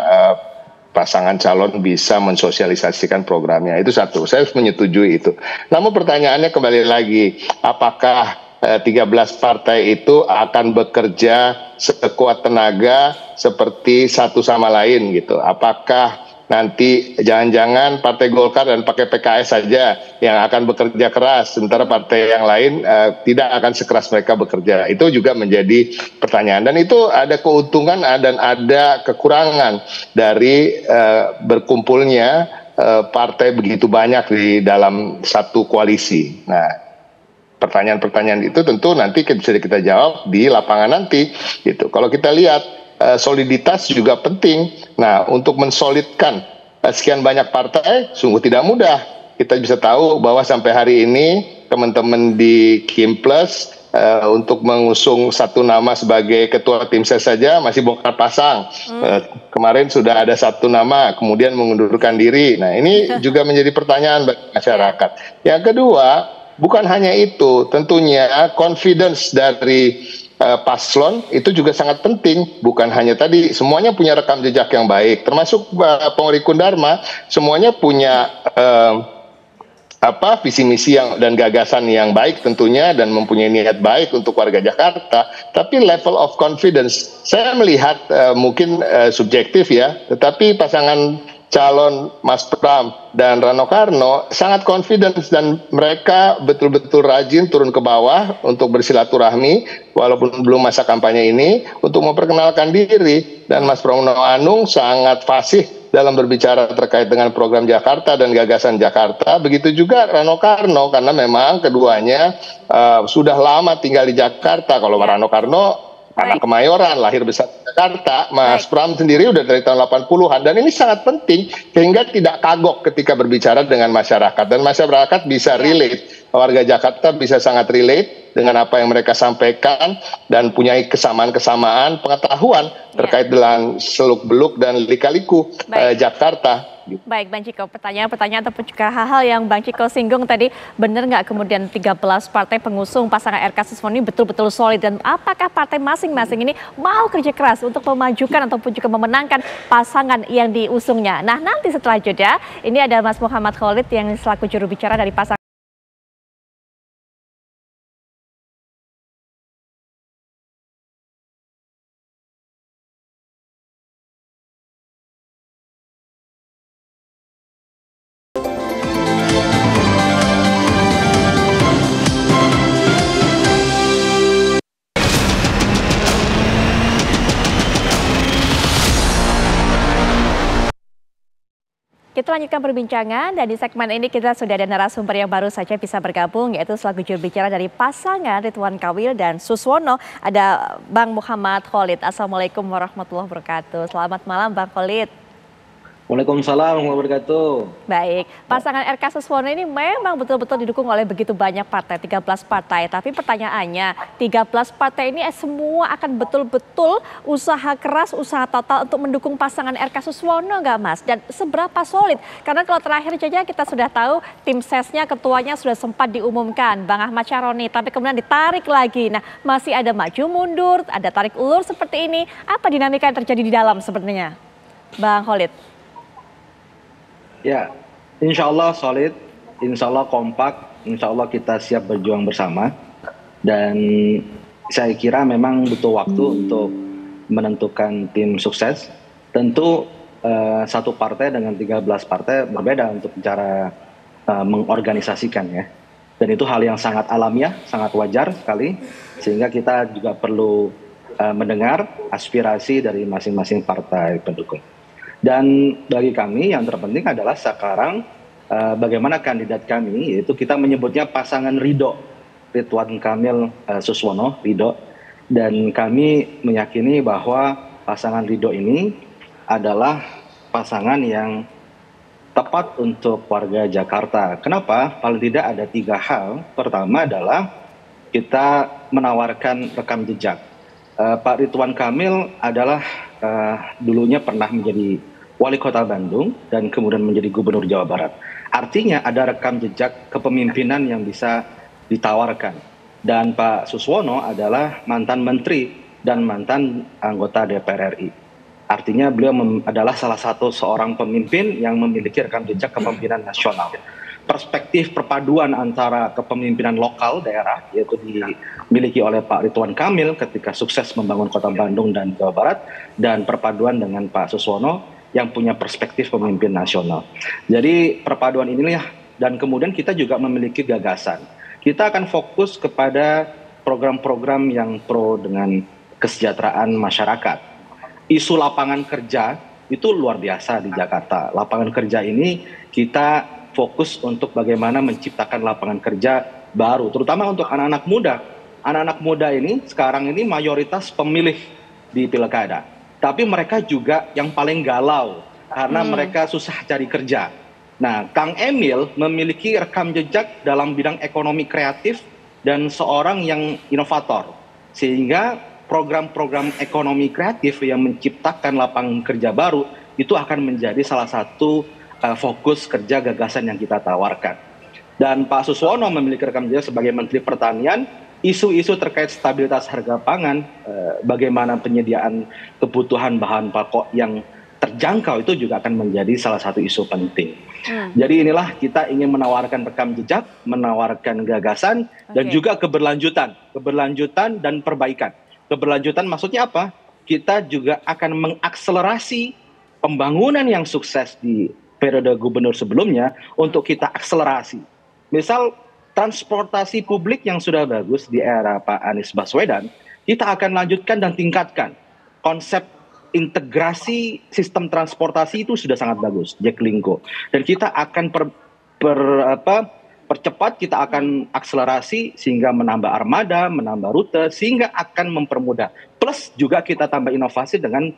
pasangan calon bisa mensosialisasikan programnya. Itu satu, saya menyetujui itu. Namun pertanyaannya kembali lagi, apakah 13 partai itu akan bekerja sekuat tenaga seperti satu sama lain gitu? Apakah nanti jangan-jangan Partai Golkar dan pakai PKS saja yang akan bekerja keras, sementara partai yang lain tidak akan sekeras mereka bekerja? Itu juga menjadi pertanyaan, dan itu ada keuntungan dan ada kekurangan dari berkumpulnya partai begitu banyak di dalam satu koalisi. Nah, pertanyaan-pertanyaan itu tentu nanti bisa kita jawab di lapangan nanti gitu. Kalau kita lihat soliditas juga penting. Nah, untuk mensolidkan sekian banyak partai sungguh tidak mudah. Kita bisa tahu bahwa sampai hari ini teman-teman di Kim Plus untuk mengusung satu nama sebagai ketua tim ses saja masih bongkar pasang. Kemarin sudah ada satu nama kemudian mengundurkan diri. Nah, ini juga menjadi pertanyaan bagi masyarakat. Yang kedua, bukan hanya itu, tentunya confidence dari paslon itu juga sangat penting. Bukan hanya tadi, semuanya punya rekam jejak yang baik, termasuk Polri Kundarma, semuanya punya visi misi dan gagasan yang baik tentunya, dan mempunyai niat baik untuk warga Jakarta. Tapi level of confidence, saya melihat mungkin subjektif ya, tetapi pasangan calon Mas Pram dan Rano Karno sangat confidence, dan mereka betul-betul rajin turun ke bawah untuk bersilaturahmi walaupun belum masa kampanye ini untuk memperkenalkan diri. Dan Mas Pramono Anung sangat fasih dalam berbicara terkait dengan program Jakarta dan gagasan Jakarta. Begitu juga Rano Karno, karena memang keduanya sudah lama tinggal di Jakarta. Kalau Rano Karno anak Kemayoran, lahir besar di Jakarta. Mas Pram sendiri udah dari tahun 80-an, dan ini sangat penting sehingga tidak kagok ketika berbicara dengan masyarakat, dan masyarakat bisa relate. Warga Jakarta bisa sangat relate dengan apa yang mereka sampaikan dan punya kesamaan-kesamaan pengetahuan terkait dengan seluk-beluk dan lika-liku Jakarta. Baik, Bang Ciko, pertanyaan ataupun juga hal-hal yang Bang Ciko singgung tadi, benar nggak kemudian 13 partai pengusung pasangan RK Suswono ini betul-betul solid, dan apakah partai masing-masing ini mau kerja keras untuk memajukan ataupun juga memenangkan pasangan yang diusungnya? Nah, nanti setelah jeda, ini ada Mas Muhammad Khalid yang selaku juru bicara dari pasangan. Kita lanjutkan perbincangan, dan di segmen ini kita sudah ada narasumber yang baru saja bisa bergabung, yaitu selaku juru bicara dari pasangan Ridwan Kamil dan Suswono, ada Bang Muhammad Khalid. Assalamualaikum warahmatullahi wabarakatuh. Selamat malam Bang Khalid. Waalaikumsalam warahmatullahi wabarakatuh. Baik, pasangan RK Suswono ini memang betul-betul didukung oleh begitu banyak partai, 13 partai. Tapi pertanyaannya, 13 partai ini semua akan betul-betul usaha keras, usaha total untuk mendukung pasangan RK Suswono nggak Mas? Dan seberapa solid? Karena kalau terakhir saja kita sudah tahu tim sesnya, ketuanya sudah sempat diumumkan, Bang Ahmad Syaroni, tapi kemudian ditarik lagi. Nah, masih ada maju mundur, ada tarik ulur seperti ini. Apa dinamika yang terjadi di dalam sebenarnya, Bang Khalid? Ya, insya Allah solid, insya Allah kompak, insya Allah kita siap berjuang bersama. Dan saya kira memang butuh waktu untuk menentukan tim sukses. Tentu satu partai dengan 13 partai berbeda untuk cara mengorganisasikan ya. Dan itu hal yang sangat alamiah, sangat wajar sekali. Sehingga kita juga perlu mendengar aspirasi dari masing-masing partai pendukung. Dan bagi kami yang terpenting adalah sekarang bagaimana kandidat kami, yaitu kita menyebutnya pasangan Ridwan Kamil Suswono, Ridho. Dan kami meyakini bahwa pasangan Ridho ini adalah pasangan yang tepat untuk warga Jakarta. Kenapa? Paling tidak ada 3 hal. Pertama adalah kita menawarkan rekam jejak. Pak Ridwan Kamil adalah dulunya pernah menjadi wali kota Bandung dan kemudian menjadi gubernur Jawa Barat. Artinya ada rekam jejak kepemimpinan yang bisa ditawarkan. Dan Pak Suswono adalah mantan menteri dan mantan anggota DPR RI. Artinya beliau adalah salah satu seorang pemimpin yang memiliki rekam jejak kepemimpinan nasional. Perspektif perpaduan antara kepemimpinan lokal daerah, yaitu dimiliki oleh Pak Ridwan Kamil ketika sukses membangun kota Bandung dan Jawa Barat, dan perpaduan dengan Pak Suswono yang punya perspektif pemimpin nasional. Jadi perpaduan inilah, dan kemudian kita juga memiliki gagasan. Kita akan fokus kepada program-program yang pro dengan kesejahteraan masyarakat. Isu lapangan kerja itu luar biasa di Jakarta. Lapangan kerja ini kita fokus untuk bagaimana menciptakan lapangan kerja baru, terutama untuk anak-anak muda. Anak-anak muda ini sekarang ini mayoritas pemilih di pilkada. Tapi mereka juga yang paling galau karena mereka susah cari kerja. Nah, Kang Emil memiliki rekam jejak dalam bidang ekonomi kreatif dan seorang yang inovator. Sehingga program-program ekonomi kreatif yang menciptakan lapangan kerja baru itu akan menjadi salah satu fokus kerja gagasan yang kita tawarkan. Dan Pak Suswono memiliki rekam jejak sebagai Menteri Pertanian, isu-isu terkait stabilitas harga pangan, bagaimana penyediaan kebutuhan bahan pokok yang terjangkau itu juga akan menjadi salah satu isu penting. Jadi inilah kita ingin menawarkan rekam jejak, menawarkan gagasan, dan juga keberlanjutan dan perbaikan. Keberlanjutan maksudnya apa? Kita juga akan mengakselerasi pembangunan yang sukses di periode gubernur sebelumnya untuk kita akselerasi. Misal transportasi publik yang sudah bagus di era Pak Anies Baswedan, kita akan lanjutkan dan tingkatkan. Konsep integrasi sistem transportasi itu sudah sangat bagus, Jaklingko. Dan kita akan percepat, kita akan akselerasi sehingga menambah armada, menambah rute, sehingga akan mempermudah. Plus juga kita tambah inovasi dengan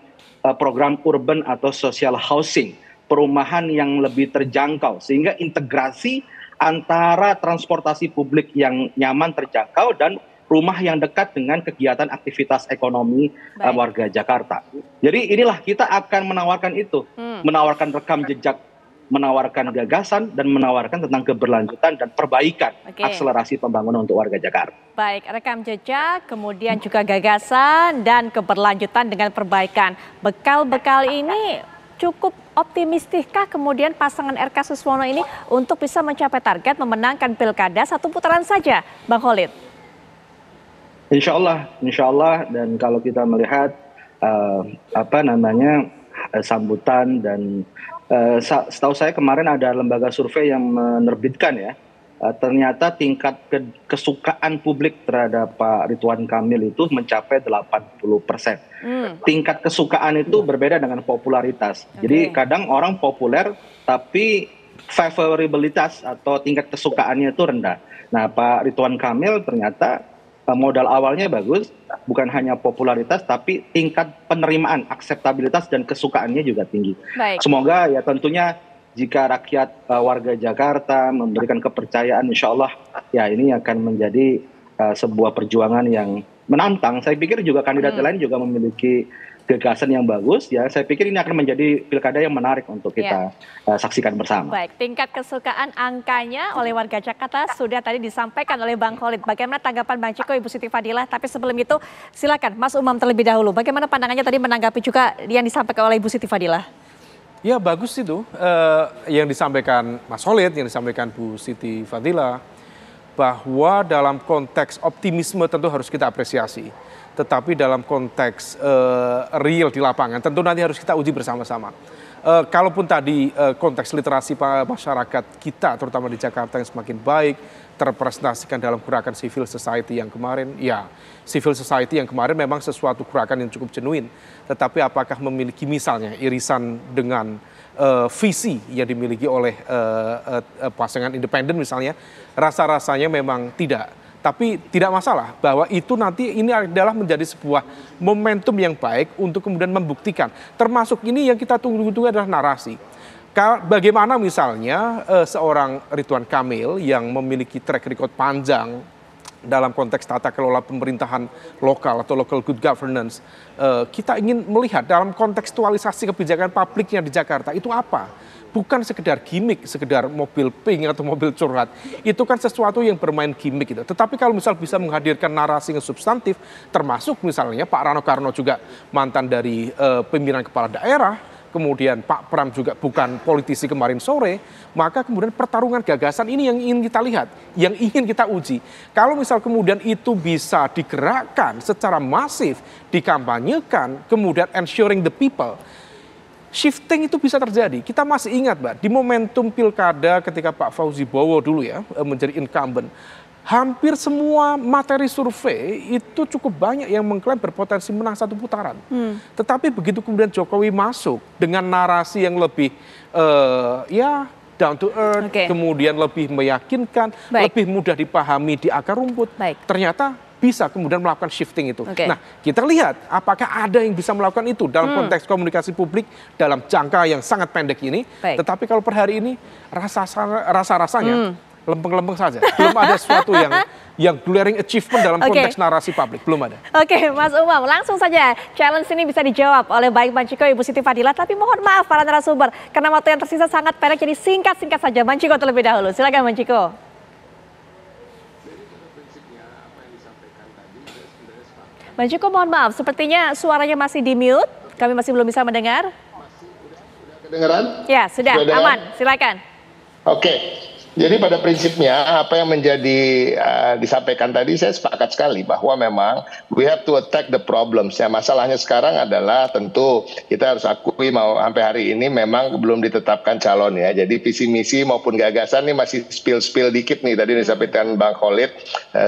program urban atau social housing, perumahan yang lebih terjangkau, sehingga integrasi antara transportasi publik yang nyaman, terjangkau, dan rumah yang dekat dengan kegiatan aktivitas ekonomi warga Jakarta. Jadi inilah kita akan menawarkan itu, menawarkan rekam jejak, menawarkan gagasan, dan menawarkan tentang keberlanjutan dan perbaikan akselerasi pembangunan untuk warga Jakarta. Baik, rekam jejak, kemudian juga gagasan dan keberlanjutan dengan perbaikan. Bekal-bekal ini cukup optimistiskah kemudian pasangan RK Suswono ini untuk bisa mencapai target memenangkan pilkada 1 putaran saja, Bang Khalid? Insya Allah, dan kalau kita melihat sambutan dan setahu saya kemarin ada lembaga survei yang menerbitkan ya, ternyata tingkat kesukaan publik terhadap Pak Ridwan Kamil itu mencapai 80%. Tingkat kesukaan itu berbeda dengan popularitas. Jadi kadang orang populer tapi favorabilitas atau tingkat kesukaannya itu rendah. Nah, Pak Ridwan Kamil ternyata modal awalnya bagus, bukan hanya popularitas tapi tingkat penerimaan, akseptabilitas dan kesukaannya juga tinggi. Semoga ya tentunya jika rakyat warga Jakarta memberikan kepercayaan, insya Allah ya ini akan menjadi sebuah perjuangan yang menantang. Saya pikir juga kandidat lain juga memiliki gagasan yang bagus ya. Saya pikir ini akan menjadi pilkada yang menarik untuk kita saksikan bersama. Baik, tingkat kesukaan angkanya oleh warga Jakarta sudah tadi disampaikan oleh Bang Khalid. Bagaimana tanggapan Bang Ciko, Ibu Siti Fadilah? Tapi sebelum itu silakan Mas Umam terlebih dahulu. Bagaimana pandangannya tadi menanggapi juga yang disampaikan oleh Ibu Siti Fadilah? Ya bagus itu yang disampaikan Mas Khalid, yang disampaikan Bu Siti Fadilah. bahwa dalam konteks optimisme tentu harus kita apresiasi. Tetapi dalam konteks real di lapangan tentu nanti harus kita uji bersama-sama. Kalaupun tadi konteks literasi masyarakat kita terutama di Jakarta yang semakin baik terrepresentasikan dalam gerakan civil society yang kemarin, ya civil society yang kemarin memang sesuatu gerakan yang cukup genuine. Tetapi apakah memiliki misalnya irisan dengan visi yang dimiliki oleh pasangan independen misalnya, rasa-rasanya memang tidak. Tapi tidak masalah bahwa itu nanti ini adalah menjadi sebuah momentum yang baik untuk kemudian membuktikan. Termasuk ini yang kita tunggu-tunggu adalah narasi. Bagaimana misalnya seorang Ridwan Kamil yang memiliki track record panjang dalam konteks tata kelola pemerintahan lokal atau local good governance, kita ingin melihat dalam kontekstualisasi kebijakan publiknya di Jakarta itu apa? Bukan sekedar gimmick, sekedar mobil pink atau mobil curhat. Itu kan sesuatu yang bermain gimmick gitu. Tetapi kalau misal bisa menghadirkan narasi yang substantif, termasuk misalnya Pak Rano Karno juga mantan dari pimpinan kepala daerah, kemudian Pak Pram juga bukan politisi kemarin sore, maka kemudian pertarungan gagasan ini yang ingin kita lihat, yang ingin kita uji. Kalau misal kemudian itu bisa digerakkan secara masif, dikampanyekan, kemudian ensuring the people, shifting itu bisa terjadi. Kita masih ingat, Mbak, di momentum pilkada ketika Pak Fauzi Bowo dulu ya menjadi incumbent, hampir semua materi survei itu cukup banyak yang mengklaim berpotensi menang satu putaran. Tetapi begitu kemudian Jokowi masuk dengan narasi yang lebih ya down to earth, kemudian lebih meyakinkan, lebih mudah dipahami di akar rumput, ternyata bisa kemudian melakukan shifting itu. Nah, kita lihat apakah ada yang bisa melakukan itu dalam konteks komunikasi publik dalam jangka yang sangat pendek ini. Tetapi kalau per hari ini rasa-rasanya lempeng-lempeng saja. Belum ada sesuatu yang glaring achievement dalam konteks narasi publik. Belum ada. Oke, Mas Umam, langsung saja challenge ini bisa dijawab oleh baik Bang Chiko, Ibu Siti Fadila. Tapi mohon maaf para narasumber, karena waktu yang tersisa sangat pendek, jadi singkat-singkat saja. Bang Chiko terlebih dahulu. Silakan Bang Chiko. Bang Chiko, mohon maaf, sepertinya suaranya masih di mute. Kami masih belum bisa mendengar. Kedengeran? Ya, sudah aman. Silakan. Oke. Jadi pada prinsipnya apa yang menjadi disampaikan tadi saya sepakat sekali bahwa memang we have to attack the problems. Ya, masalahnya sekarang adalah tentu kita harus akui mau sampai hari ini memang belum ditetapkan calon ya. Jadi visi misi maupun gagasan ini masih spill dikit nih tadi disampaikan Bang Khalid.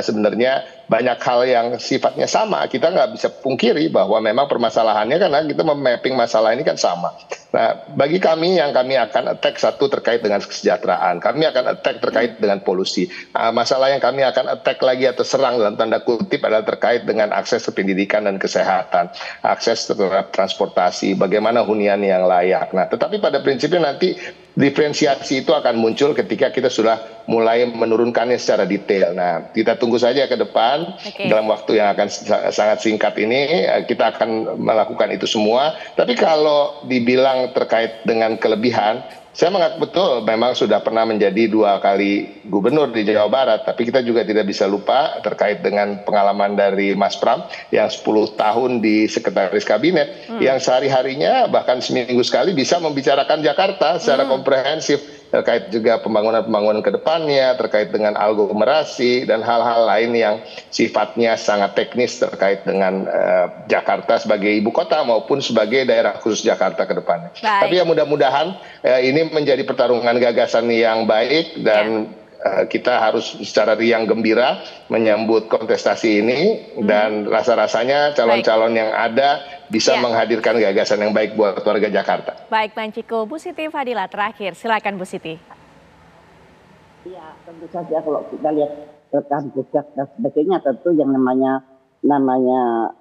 Sebenarnya banyak hal yang sifatnya sama. Kita nggak bisa pungkiri bahwa memang permasalahannya karena kita memapping masalah ini kan sama. Nah, bagi kami yang kami akan attack satu terkait dengan kesejahteraan. Kami akan attack terkait dengan polusi. Masalah yang kami akan attack lagi atau serang dalam tanda kutip adalah terkait dengan akses ke pendidikan dan kesehatan. Akses terhadap transportasi, bagaimana hunian yang layak. Nah, tetapi pada prinsipnya nanti diferensiasi itu akan muncul ketika kita sudah mulai menurunkannya secara detail. Nah, kita tunggu saja ke depan dalam waktu yang akan sangat singkat ini kita akan melakukan itu semua. Tapi kalau dibilang terkait dengan kelebihan, saya mengaku betul memang sudah pernah menjadi 2 kali gubernur di Jawa Barat, tapi kita juga tidak bisa lupa terkait dengan pengalaman dari Mas Pram yang 10 tahun di sekretaris kabinet, yang sehari-harinya bahkan seminggu sekali bisa membicarakan Jakarta secara komprehensif, terkait juga pembangunan ke depannya, terkait dengan aglomerasi dan hal-hal lain yang sifatnya sangat teknis terkait dengan Jakarta sebagai ibu kota maupun sebagai daerah khusus Jakarta ke depannya. Tapi ya mudah-mudahan ini menjadi pertarungan gagasan yang baik dan kita harus secara riang gembira menyambut kontestasi ini dan rasa-rasanya calon-calon yang ada bisa menghadirkan gagasan yang baik buat warga Jakarta. Baik Bang Chiko, Bu Siti Fadila terakhir, silakan Bu Siti. Ya, tentu saja kalau kita lihat rekam jejak dan sebagainya, tentu yang namanya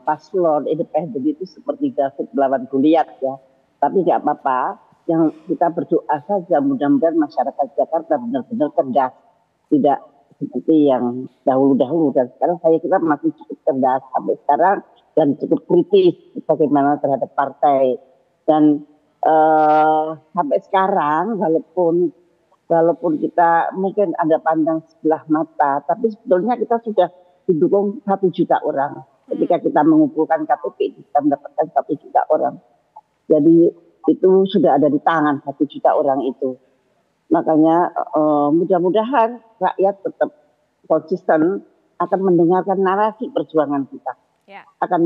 paslon independen itu seperti David melawan Goliat ya. Tapi nggak apa-apa, yang kita berdoa saja mudah-mudahan masyarakat Jakarta benar-benar cerdas, tidak seperti yang dahulu-dahulu, dan sekarang saya kira masih cukup cerdas sampai sekarang dan cukup kritis bagaimana terhadap partai. Dan sampai sekarang walaupun kita mungkin ada pandang sebelah mata, tapi sebetulnya kita sudah didukung 1 juta orang. Ketika kita mengumpulkan KTP kita mendapatkan 1 juta orang. Jadi itu sudah ada di tangan 1 juta orang itu. Makanya mudah-mudahan rakyat tetap konsisten akan mendengarkan narasi perjuangan kita, akan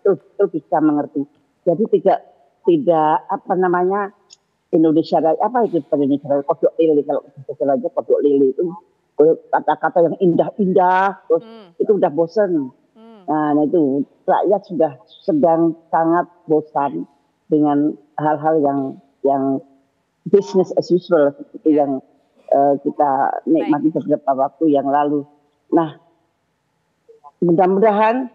betul bisa mengerti. Jadi tidak apa namanya Indonesia Raya, apa itu Indonesia Raya, kodok lili, kalau istilahnya kodok lili itu kata-kata yang indah-indah, terus itu udah bosan. Nah itu rakyat sudah sedang sangat bosan dengan hal-hal yang business as usual seperti yang kita nikmati beberapa waktu yang lalu. Nah, mudah-mudahan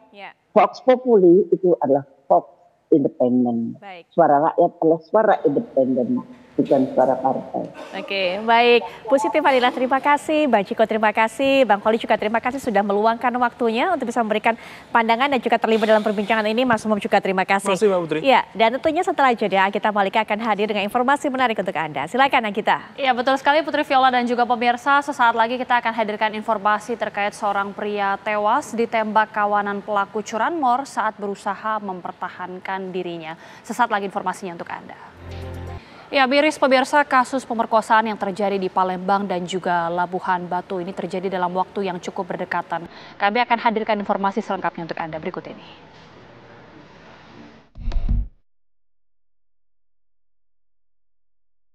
Vox Populi itu adalah Vox independen. Suara rakyat adalah suara independen, bukan suara partai. Oke, baik. Bu Siti Fadila terima kasih, Bang Ciko terima kasih, Bang Koli juga terima kasih sudah meluangkan waktunya untuk bisa memberikan pandangan dan juga terlibat dalam perbincangan ini. Mas Umam juga terima kasih. Terima kasih, Mbak Putri. Ya, dan tentunya setelah jeda Agita Malika akan hadir dengan informasi menarik untuk Anda. Silakan Agita. Ya, betul sekali Putri Viola dan juga pemirsa. Sesaat lagi kita akan hadirkan informasi terkait seorang pria tewas ditembak kawanan pelaku curanmor saat berusaha mempertahankan dirinya. Sesaat lagi informasinya untuk Anda. Ya, miris pemirsa, kasus pemerkosaan yang terjadi di Palembang dan juga Labuhan Batu ini terjadi dalam waktu yang cukup berdekatan. Kami akan hadirkan informasi selengkapnya untuk Anda berikut ini.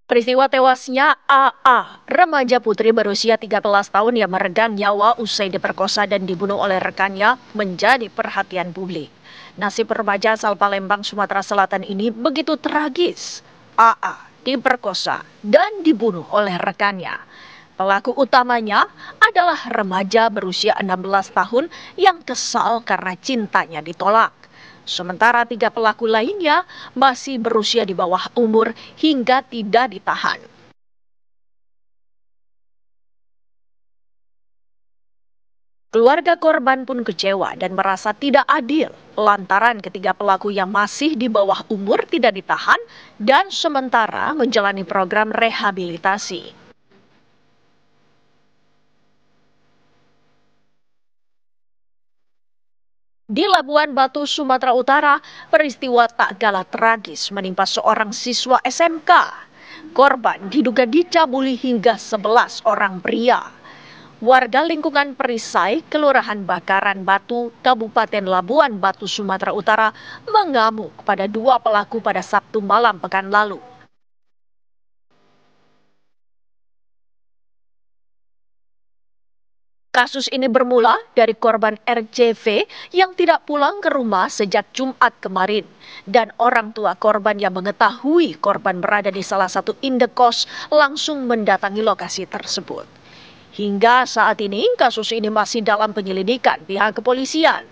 Peristiwa tewasnya AA, remaja putri berusia 13 tahun yang meregang nyawa usai diperkosa dan dibunuh oleh rekannya, menjadi perhatian publik. Nasib remaja asal Palembang, Sumatera Selatan ini begitu tragis. AA diperkosa dan dibunuh oleh rekannya. Pelaku utamanya adalah remaja berusia 16 tahun yang kesal karena cintanya ditolak. Sementara 3 pelaku lainnya masih berusia di bawah umur hingga tidak ditahan. Keluarga korban pun kecewa dan merasa tidak adil lantaran ketiga pelaku yang masih di bawah umur tidak ditahan dan sementara menjalani program rehabilitasi. Di Labuhan Batu, Sumatera Utara, peristiwa tak kalah tragis menimpa seorang siswa SMK. Korban diduga dicabuli hingga 11 orang pria. Warga lingkungan Perisai, Kelurahan Bakaran Batu, Kabupaten Labuhan Batu, Sumatera Utara mengamuk pada 2 pelaku pada Sabtu malam pekan lalu. Kasus ini bermula dari korban RCV yang tidak pulang ke rumah sejak Jumat kemarin. Dan orang tua korban yang mengetahui korban berada di salah satu indekos langsung mendatangi lokasi tersebut. Hingga saat ini kasus ini masih dalam penyelidikan pihak kepolisian.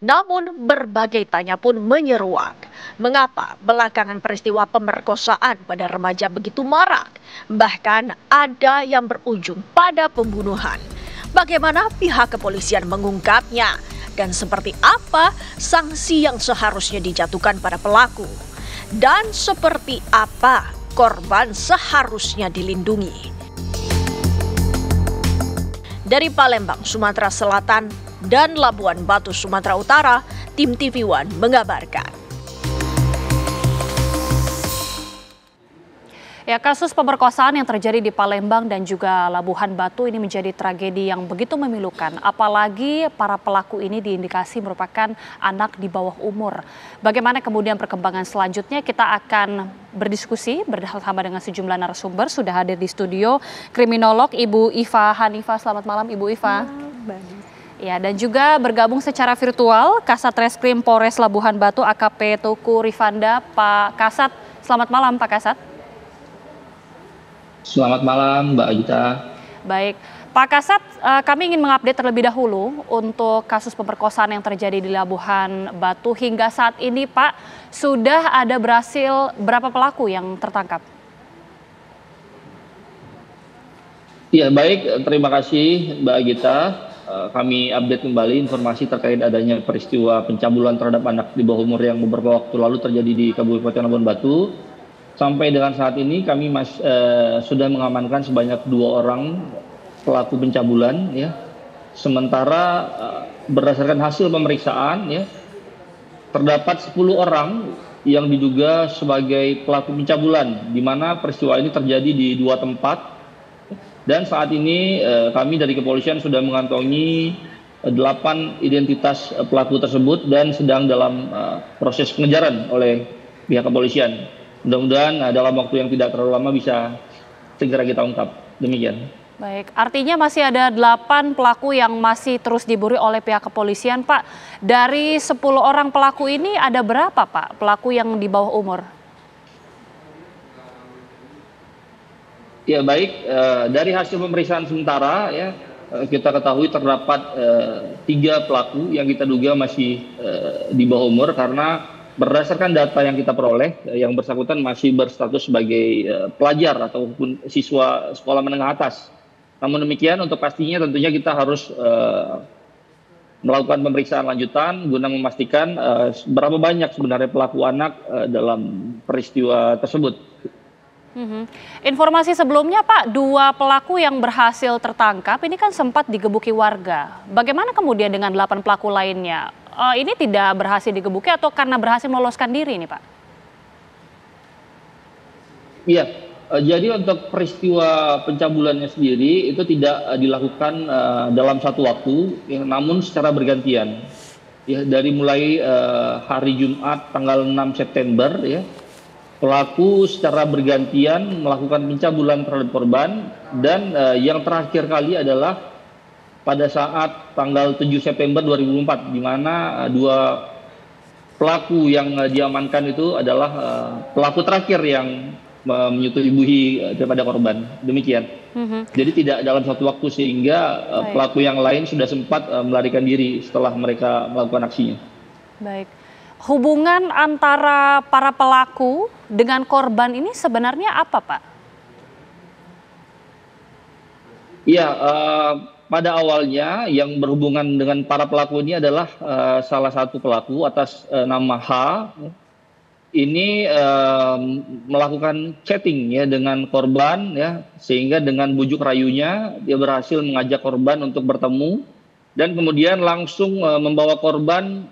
Namun berbagai tanya pun menyeruak. Mengapa belakangan peristiwa pemerkosaan pada remaja begitu marak? Bahkan ada yang berujung pada pembunuhan. Bagaimana pihak kepolisian mengungkapnya? Dan seperti apa sanksi yang seharusnya dijatuhkan pada pelaku? Dan seperti apa korban seharusnya dilindungi? Dari Palembang, Sumatera Selatan, dan Labuhan Batu, Sumatera Utara, tim TV One mengabarkan. Ya, kasus pemerkosaan yang terjadi di Palembang dan juga Labuhan Batu ini menjadi tragedi yang begitu memilukan. Apalagi para pelaku ini diindikasi merupakan anak di bawah umur. Bagaimana kemudian perkembangan selanjutnya, kita akan berdiskusi bersama dengan sejumlah narasumber. Sudah hadir di studio kriminolog Ibu Iva Hanifah. Selamat malam Ibu Iva. Ya, dan juga bergabung secara virtual Kasat Reskrim Polres Labuhan Batu AKP Tuku Rifanda. Pak Kasat, selamat malam Pak Kasat. Selamat malam Mbak Agita. Baik, Pak Kasat, kami ingin mengupdate terlebih dahulu untuk kasus pemerkosaan yang terjadi di Labuhan Batu. Hingga saat ini Pak, sudah ada berhasil berapa pelaku yang tertangkap? Ya baik, terima kasih Mbak Agita. Kami update kembali informasi terkait adanya peristiwa pencabulan terhadap anak di bawah umur yang beberapa waktu lalu terjadi di Kabupaten Labuhan Batu. Sampai dengan saat ini kami sudah mengamankan sebanyak 2 orang pelaku pencabulan, ya. Sementara berdasarkan hasil pemeriksaan, ya, terdapat 10 orang yang diduga sebagai pelaku pencabulan, di mana peristiwa ini terjadi di 2 tempat. Dan saat ini kami dari kepolisian sudah mengantongi 8 identitas pelaku tersebut dan sedang dalam proses pengejaran oleh pihak kepolisian. Mudah-mudahan dalam waktu yang tidak terlalu lama bisa segera kita ungkap. Demikian. Baik, artinya masih ada 8 pelaku yang masih terus diburu oleh pihak kepolisian, Pak. Dari 10 orang pelaku ini ada berapa, Pak, pelaku yang di bawah umur? Ya baik, dari hasil pemeriksaan sementara ya kita ketahui terdapat 3 pelaku yang kita duga masih di bawah umur, karena berdasarkan data yang kita peroleh yang bersangkutan masih berstatus sebagai pelajar ataupun siswa sekolah menengah atas. Namun demikian untuk pastinya tentunya kita harus melakukan pemeriksaan lanjutan guna memastikan berapa banyak sebenarnya pelaku anak dalam peristiwa tersebut. Informasi sebelumnya, Pak, 2 pelaku yang berhasil tertangkap ini kan sempat digebuki warga. Bagaimana kemudian dengan 8 pelaku lainnya? Ini tidak berhasil digebuki atau karena berhasil meloloskan diri ini, Pak? Iya, jadi untuk peristiwa pencabulannya sendiri itu tidak dilakukan dalam satu waktu, ya, namun secara bergantian. Ya, dari mulai hari Jumat tanggal 6 September ya. Pelaku secara bergantian melakukan pencabulan terhadap korban, dan yang terakhir kali adalah pada saat tanggal 7 September 2004, di mana 2 pelaku yang diamankan itu adalah pelaku terakhir yang menyetubuhi daripada korban. Demikian. Jadi tidak dalam satu waktu, sehingga pelaku yang lain sudah sempat melarikan diri setelah mereka melakukan aksinya. Baik. Hubungan antara para pelaku dengan korban ini sebenarnya apa, Pak? Iya, pada awalnya yang berhubungan dengan para pelaku ini adalah salah satu pelaku atas nama H. Ini melakukan chatting ya dengan korban ya, sehingga dengan bujuk rayunya dia berhasil mengajak korban untuk bertemu, dan kemudian langsung membawa korban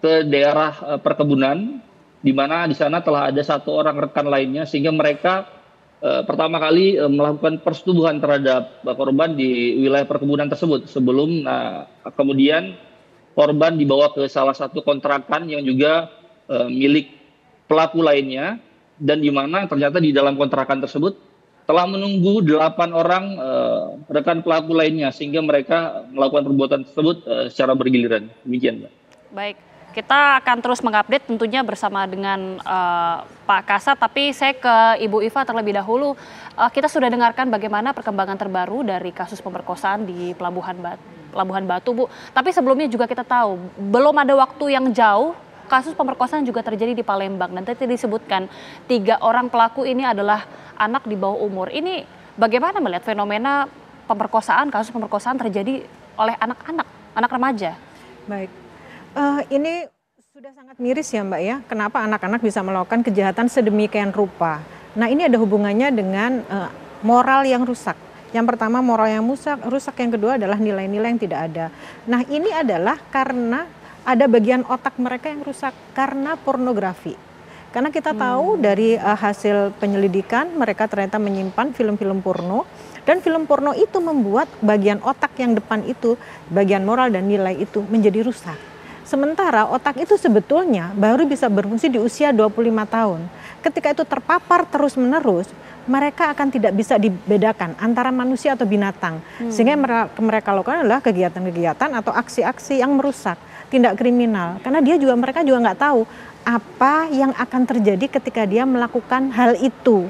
ke daerah perkebunan, di mana di sana telah ada 1 orang rekan lainnya, sehingga mereka pertama kali melakukan persetubuhan terhadap korban di wilayah perkebunan tersebut, sebelum kemudian korban dibawa ke salah satu kontrakan yang juga milik pelaku lainnya, dan di mana ternyata di dalam kontrakan tersebut telah menunggu 8 orang rekan pelaku lainnya, sehingga mereka melakukan perbuatan tersebut secara bergiliran. Demikian, Mbak. Baik. Kita akan terus mengupdate tentunya bersama dengan Pak Kasat, tapi saya ke Ibu Iva terlebih dahulu. Kita sudah dengarkan bagaimana perkembangan terbaru dari kasus pemerkosaan di Pelabuhan Batu, Bu. Tapi sebelumnya juga kita tahu, belum ada waktu yang jauh, kasus pemerkosaan juga terjadi di Palembang. Dan tadi disebutkan 3 orang pelaku ini adalah anak di bawah umur. Ini bagaimana melihat fenomena pemerkosaan, kasus pemerkosaan terjadi oleh anak-anak, anak remaja? Baik. Ini sudah sangat miris ya, Mbak ya, kenapa anak-anak bisa melakukan kejahatan sedemikian rupa. Nah, ini ada hubungannya dengan moral yang rusak. Yang pertama moral yang rusak, yang kedua adalah nilai-nilai yang tidak ada. Nah, ini adalah karena ada bagian otak mereka yang rusak karena pornografi. Karena kita tahu dari hasil penyelidikan mereka ternyata menyimpan film-film porno, dan film porno itu membuat bagian otak yang depan itu, bagian moral dan nilai itu menjadi rusak. Sementara otak itu sebetulnya baru bisa berfungsi di usia 25 tahun. Ketika itu terpapar terus-menerus, mereka akan tidak bisa dibedakan antara manusia atau binatang. Sehingga mereka lakukan adalah kegiatan-kegiatan atau aksi-aksi yang merusak, tindak kriminal. Karena mereka juga nggak tahu apa yang akan terjadi ketika dia melakukan hal itu.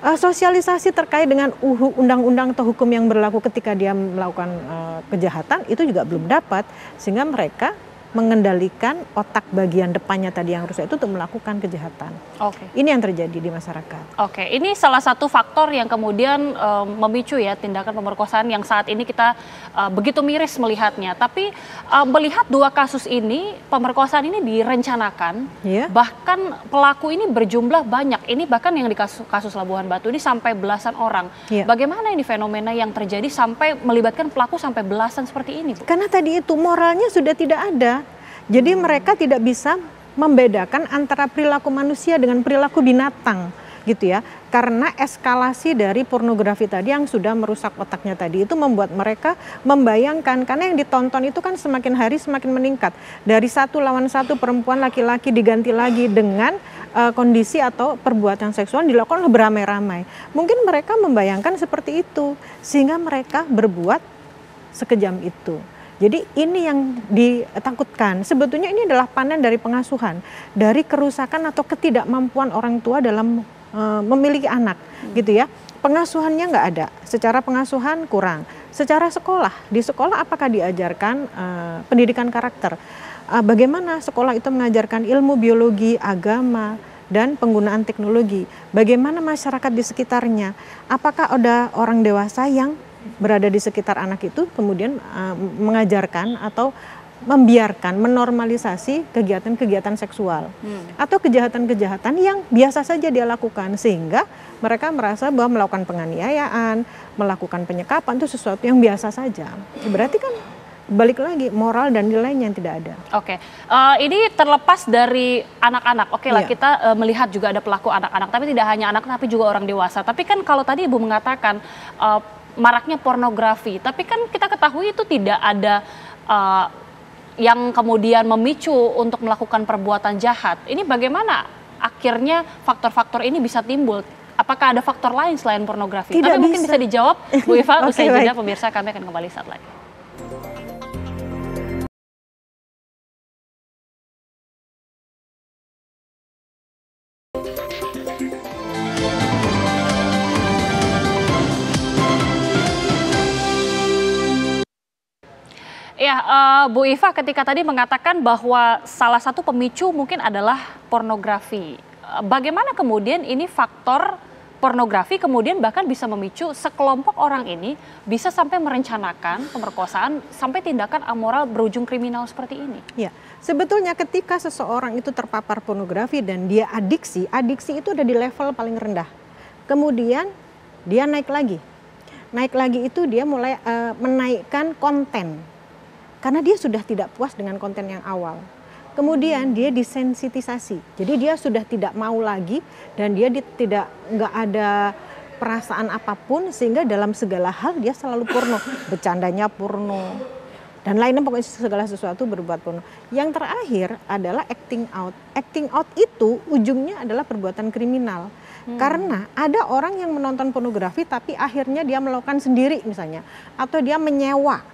Sosialisasi terkait dengan undang-undang atau hukum yang berlaku ketika dia melakukan kejahatan itu juga belum dapat, sehingga mereka mengendalikan otak bagian depannya tadi yang rusak itu untuk melakukan kejahatan. Ini yang terjadi di masyarakat. Ini salah satu faktor yang kemudian memicu ya tindakan pemerkosaan yang saat ini kita begitu miris melihatnya. Tapi melihat 2 kasus ini, pemerkosaan ini direncanakan, bahkan pelaku ini berjumlah banyak. Ini bahkan yang di kasus Labuhan Batu ini sampai belasan orang. Bagaimana ini fenomena yang terjadi sampai melibatkan pelaku sampai belasan seperti ini, Bu? Karena tadi itu moralnya sudah tidak ada. Jadi mereka tidak bisa membedakan antara perilaku manusia dengan perilaku binatang gitu ya, karena eskalasi dari pornografi tadi yang sudah merusak otaknya tadi itu membuat mereka membayangkan, karena yang ditonton itu kan semakin hari semakin meningkat, dari 1 lawan 1 perempuan laki-laki diganti lagi dengan kondisi atau perbuatan seksual dilakukan oleh beramai-ramai. Mungkin mereka membayangkan seperti itu sehingga mereka berbuat sekejam itu. Jadi ini yang ditakutkan. Sebetulnya ini adalah panen dari pengasuhan, dari kerusakan atau ketidakmampuan orang tua dalam memiliki anak, gitu ya. Pengasuhannya nggak ada, secara pengasuhan kurang. Secara sekolah, di sekolah apakah diajarkan pendidikan karakter? Bagaimana sekolah itu mengajarkan ilmu biologi, agama, dan penggunaan teknologi? Bagaimana masyarakat di sekitarnya? Apakah ada orang dewasa yang berada di sekitar anak itu kemudian mengajarkan atau membiarkan, menormalisasi kegiatan-kegiatan seksual atau kejahatan-kejahatan yang biasa saja dia lakukan, sehingga mereka merasa bahwa melakukan penganiayaan, melakukan penyekapan itu sesuatu yang biasa saja. Berarti kan balik lagi moral dan nilainya yang tidak ada. Oke, ini terlepas dari anak-anak. Oke lah, kita melihat juga ada pelaku anak-anak, tapi tidak hanya anak, tapi juga orang dewasa. Tapi kan kalau tadi Ibu mengatakan maraknya pornografi, tapi kan kita ketahui itu tidak ada yang kemudian memicu untuk melakukan perbuatan jahat. Ini bagaimana akhirnya faktor-faktor ini bisa timbul? Apakah ada faktor lain selain pornografi? Tapi mungkin bisa dijawab Bu Iva usai jeda. Pemirsa, kami akan kembali saat lagi. Ya, Bu Iva ketika tadi mengatakan bahwa salah satu pemicu mungkin adalah pornografi. Bagaimana kemudian ini faktor pornografi kemudian bahkan bisa memicu sekelompok orang ini bisa sampai merencanakan pemerkosaan sampai tindakan amoral berujung kriminal seperti ini? Ya, sebetulnya ketika seseorang itu terpapar pornografi dan dia adiksi itu ada di level paling rendah. Kemudian dia naik lagi itu dia mulai menaikkan konten. Karena dia sudah tidak puas dengan konten yang awal. Kemudian dia disensitisasi. Jadi dia sudah tidak mau lagi dan dia nggak ada perasaan apapun, sehingga dalam segala hal dia selalu porno. Bercandanya porno. Dan lainnya, pokoknya segala sesuatu berbuat porno. Yang terakhir adalah acting out. Acting out itu ujungnya adalah perbuatan kriminal. Karena ada orang yang menonton pornografi tapi akhirnya dia melakukan sendiri misalnya. Atau dia menyewa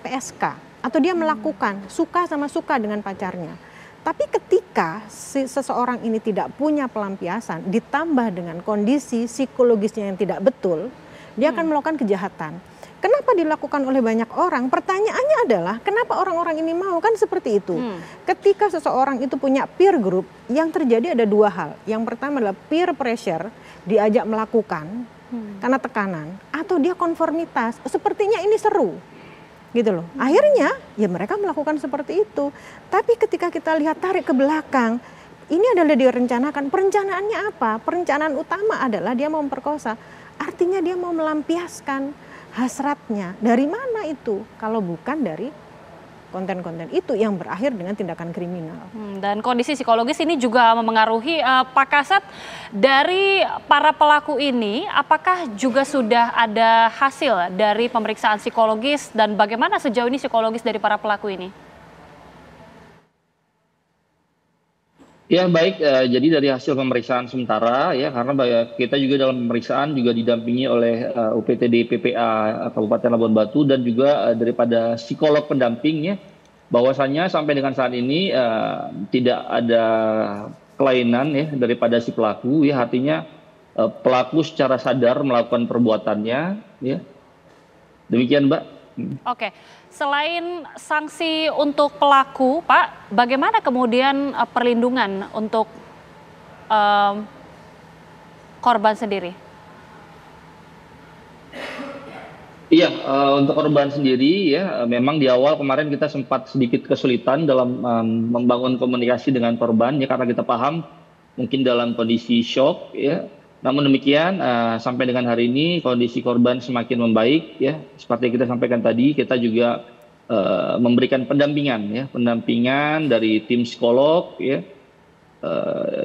PSK, atau dia melakukan suka dengan pacarnya. Tapi ketika seseorang ini tidak punya pelampiasan, ditambah dengan kondisi psikologisnya yang tidak betul, dia akan melakukan kejahatan. Kenapa dilakukan oleh banyak orang? Pertanyaannya adalah kenapa orang-orang ini mau? Kan seperti itu. Ketika seseorang itu punya peer group, yang terjadi ada 2 hal. Yang pertama adalah peer pressure, diajak melakukan karena tekanan, atau dia konformitas. Sepertinya ini seru. Gitu loh. Akhirnya ya mereka melakukan seperti itu. Tapi ketika kita lihat tarik ke belakang, ini adalah direncanakan. Perencanaannya apa? Perencanaan utama adalah dia mau memperkosa. Artinya dia mau melampiaskan hasratnya. Dari mana itu? Kalau bukan dari konten-konten itu yang berakhir dengan tindakan kriminal. Dan kondisi psikologis ini juga memengaruhi Pak Kasat, dari para pelaku ini apakah juga sudah ada hasil dari pemeriksaan psikologis dan bagaimana sejauh ini psikologis dari para pelaku ini? Ya baik, jadi dari hasil pemeriksaan sementara ya, karena kita juga dalam pemeriksaan juga didampingi oleh UPTD PPA Kabupaten Labuan Batu dan juga daripada psikolog pendamping ya, bahwasannya sampai dengan saat ini tidak ada kelainan ya daripada si pelaku ya, artinya pelaku secara sadar melakukan perbuatannya ya. Demikian Mbak. Oke, selain sanksi untuk pelaku, Pak, bagaimana kemudian perlindungan untuk korban sendiri? Iya, untuk korban sendiri ya, memang di awal kemarin kita sempat sedikit kesulitan dalam membangun komunikasi dengan korban ya, karena kita paham mungkin dalam kondisi shock ya. Namun demikian sampai dengan hari ini kondisi korban semakin membaik ya. Seperti yang kita sampaikan tadi, kita juga memberikan pendampingan dari tim psikolog ya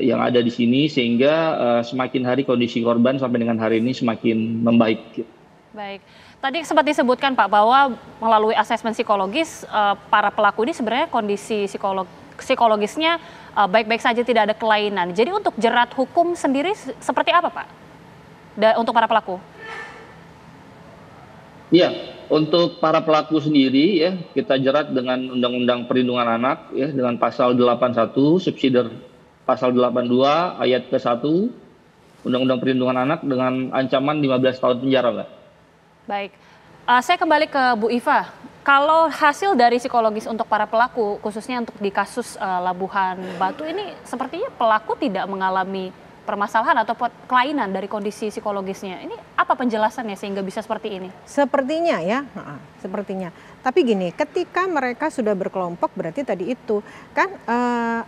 yang ada di sini, sehingga semakin hari kondisi korban sampai dengan hari ini semakin membaik. Baik, tadi sempat disebutkan Pak bahwa melalui asesmen psikologis para pelaku ini sebenarnya kondisi psikologisnya baik-baik saja, tidak ada kelainan. Jadi untuk jerat hukum sendiri seperti apa Pak untuk para pelaku? Iya, untuk para pelaku sendiri ya kita jerat dengan Undang-Undang Perlindungan Anak ya dengan pasal 81 subsidiar pasal 82 ayat ke-1 Undang-Undang Perlindungan Anak dengan ancaman 15 tahun penjara, Mbak. Baik, saya kembali ke Bu Iva. Kalau hasil dari psikologis untuk para pelaku, khususnya untuk di kasus Labuhan Batu ini, sepertinya pelaku tidak mengalami permasalahan atau kelainan dari kondisi psikologisnya. Ini apa penjelasannya sehingga bisa seperti ini? Sepertinya ya, sepertinya. Tapi gini, ketika mereka sudah berkelompok berarti tadi itu kan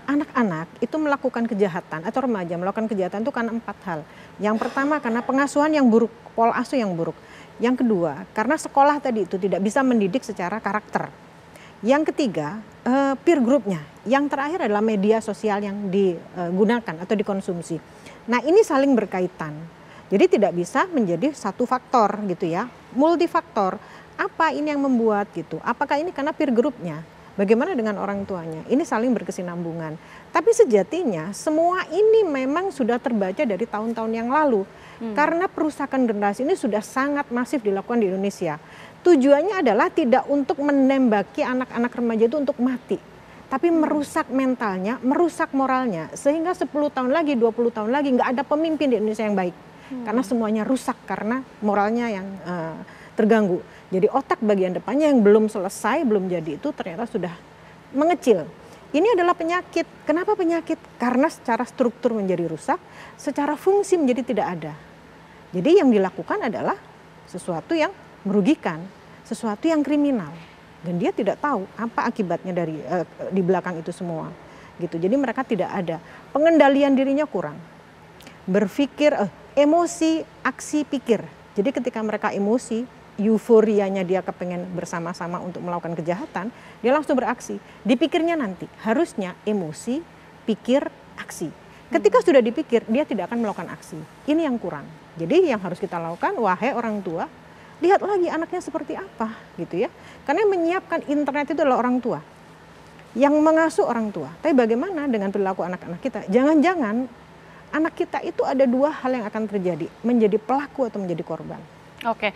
anak-anak itu melakukan kejahatan atau remaja melakukan kejahatan itu karena 4 hal. Yang pertama karena pengasuhan yang buruk, pola asuh yang buruk. Yang kedua karena sekolah tadi itu tidak bisa mendidik secara karakter. Yang ketiga peer groupnya. Yang terakhir adalah media sosial yang digunakan atau dikonsumsi. Nah ini saling berkaitan. Jadi tidak bisa menjadi satu faktor gitu ya, multifaktor. Apa ini yang membuat gitu? Apakah ini karena peer groupnya? Bagaimana dengan orang tuanya? Ini saling berkesinambungan. Tapi sejatinya semua ini memang sudah terbaca dari tahun-tahun yang lalu. Karena perusakan generasi ini sudah sangat masif dilakukan di Indonesia. Tujuannya adalah tidak untuk menembaki anak-anak remaja itu untuk mati. Tapi merusak mentalnya, merusak moralnya. Sehingga 10 tahun lagi, 20 tahun lagi nggak ada pemimpin di Indonesia yang baik. Karena semuanya rusak karena moralnya yang terganggu. Jadi otak bagian depannya yang belum selesai, belum jadi itu ternyata sudah mengecil. Ini adalah penyakit. Kenapa penyakit? Karena secara struktur menjadi rusak, secara fungsi menjadi tidak ada. Jadi yang dilakukan adalah sesuatu yang merugikan, sesuatu yang kriminal. Dan dia tidak tahu apa akibatnya dari di belakang itu semua. Gitu. Jadi mereka tidak ada. Pengendalian dirinya kurang. Berpikir, emosi, aksi, pikir. Jadi ketika mereka emosi, euforianya dia kepengen bersama-sama untuk melakukan kejahatan, dia langsung beraksi. Dipikirnya nanti, harusnya emosi, pikir, aksi. Ketika sudah dipikir, dia tidak akan melakukan aksi. Ini yang kurang. Jadi yang harus kita lakukan, wahai orang tua, lihat lagi anaknya seperti apa gitu ya. Karena yang menyiapkan internet itu adalah orang tua. Yang mengasuh orang tua. Tapi bagaimana dengan perilaku anak-anak kita? Jangan-jangan anak kita itu ada 2 hal yang akan terjadi. Menjadi pelaku atau menjadi korban. Oke,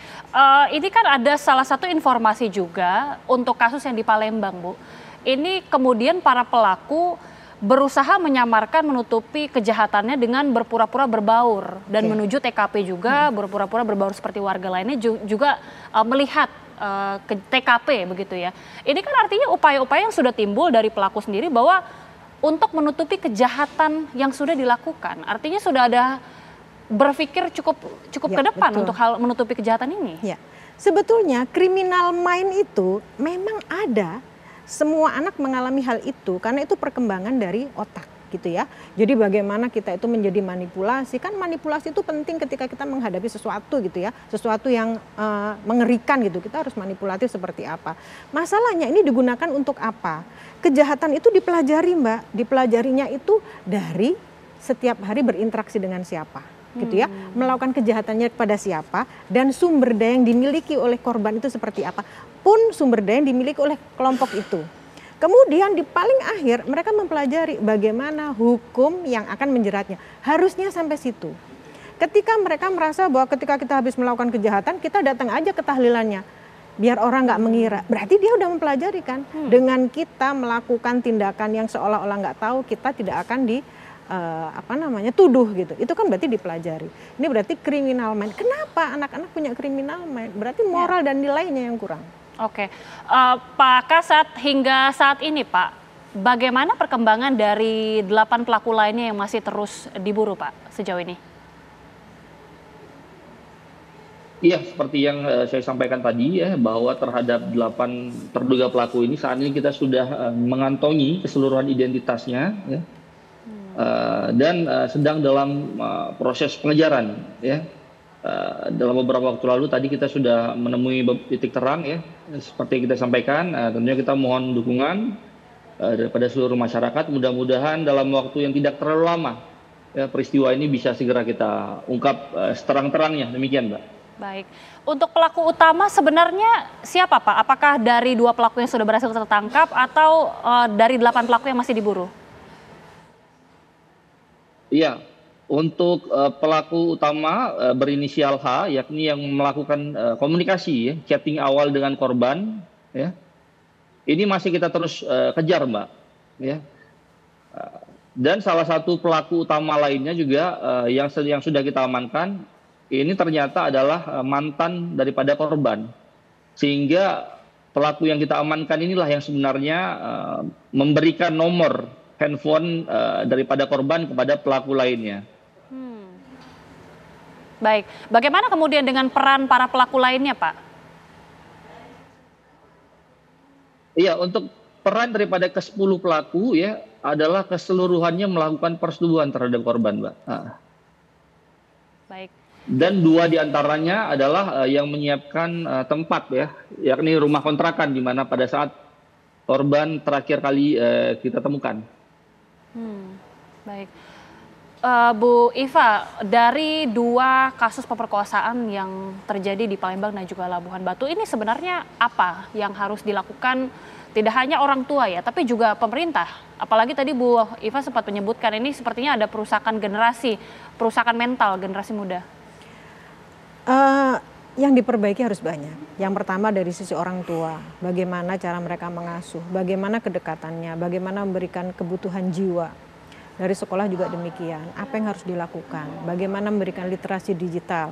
ini kan ada salah satu informasi juga untuk kasus yang di Palembang, Bu. Ini kemudian para pelaku berusaha menyamarkan, menutupi kejahatannya dengan berpura-pura berbaur dan menuju TKP juga, berpura-pura berbaur seperti warga lainnya juga melihat ke TKP begitu ya. Ini kan artinya upaya-upaya yang sudah timbul dari pelaku sendiri bahwa untuk menutupi kejahatan yang sudah dilakukan. Artinya sudah ada berpikir cukup ke depan betul. Untuk hal menutupi kejahatan ini. Ya. Sebetulnya criminal mind itu memang ada. Semua anak mengalami hal itu karena itu perkembangan dari otak gitu ya. Jadi bagaimana kita itu menjadi manipulasi, kan manipulasi itu penting ketika kita menghadapi sesuatu gitu ya. Sesuatu yang mengerikan gitu, kita harus manipulatif seperti apa. Masalahnya ini digunakan untuk apa? Kejahatan itu dipelajari Mbak, dipelajarinya itu dari setiap hari berinteraksi dengan siapa. Gitu ya, melakukan kejahatannya kepada siapa dan sumber daya yang dimiliki oleh korban itu seperti apa pun sumber daya yang dimiliki oleh kelompok itu. Kemudian di paling akhir mereka mempelajari bagaimana hukum yang akan menjeratnya. Harusnya sampai situ. Ketika mereka merasa bahwa ketika kita habis melakukan kejahatan kita datang aja ke tahlilannya biar orang nggak mengira, berarti dia udah mempelajari kan. Dengan kita melakukan tindakan yang seolah-olah nggak tahu, kita tidak akan tuduh gitu. Itu kan berarti dipelajari. Ini berarti criminal mind. Kenapa anak-anak punya criminal mind? Berarti moral dan nilainya yang kurang. Oke, Pak Kasat, hingga saat ini Pak, bagaimana perkembangan dari 8 pelaku lainnya yang masih terus diburu Pak sejauh ini? Iya, seperti yang saya sampaikan tadi ya, bahwa terhadap 8 terduga pelaku ini saat ini kita sudah mengantongi keseluruhan identitasnya ya. Dan sedang dalam proses pengejaran ya. dalam beberapa waktu lalu tadi kita sudah menemui titik terang ya, seperti yang kita sampaikan. Tentunya kita mohon dukungan daripada seluruh masyarakat. Mudah-mudahan dalam waktu yang tidak terlalu lama ya, peristiwa ini bisa segera kita ungkap seterang-terangnya. Demikian, Mbak. Baik, untuk pelaku utama sebenarnya siapa, Pak? Apakah dari 2 pelaku yang sudah berhasil tertangkap atau dari 8 pelaku yang masih diburu? Iya, untuk pelaku utama berinisial H, yakni yang melakukan komunikasi ya, chatting awal dengan korban, ya. Ini masih kita terus kejar, Mbak. Ya. Dan salah satu pelaku utama lainnya juga yang sudah kita amankan, ini ternyata adalah mantan daripada korban. Sehingga pelaku yang kita amankan inilah yang sebenarnya memberikan nomor handphone daripada korban kepada pelaku lainnya. Baik, bagaimana kemudian dengan peran para pelaku lainnya, Pak? Iya, untuk peran daripada ke-10 pelaku ya adalah keseluruhannya melakukan persetubuhan terhadap korban, Mbak. Baik. Dan 2 diantaranya adalah yang menyiapkan tempat ya, yakni rumah kontrakan di mana pada saat korban terakhir kali kita temukan. Baik. Bu Iva, dari 2 kasus pemerkosaan yang terjadi di Palembang dan juga Labuhan Batu ini sebenarnya apa yang harus dilakukan tidak hanya orang tua ya, tapi juga pemerintah? Apalagi tadi Bu Iva sempat menyebutkan ini sepertinya ada perusakan generasi, perusakan mental generasi muda. Yang diperbaiki harus banyak. Yang pertama dari sisi orang tua, bagaimana cara mereka mengasuh, bagaimana kedekatannya, bagaimana memberikan kebutuhan jiwa. Dari sekolah juga demikian, apa yang harus dilakukan, bagaimana memberikan literasi digital.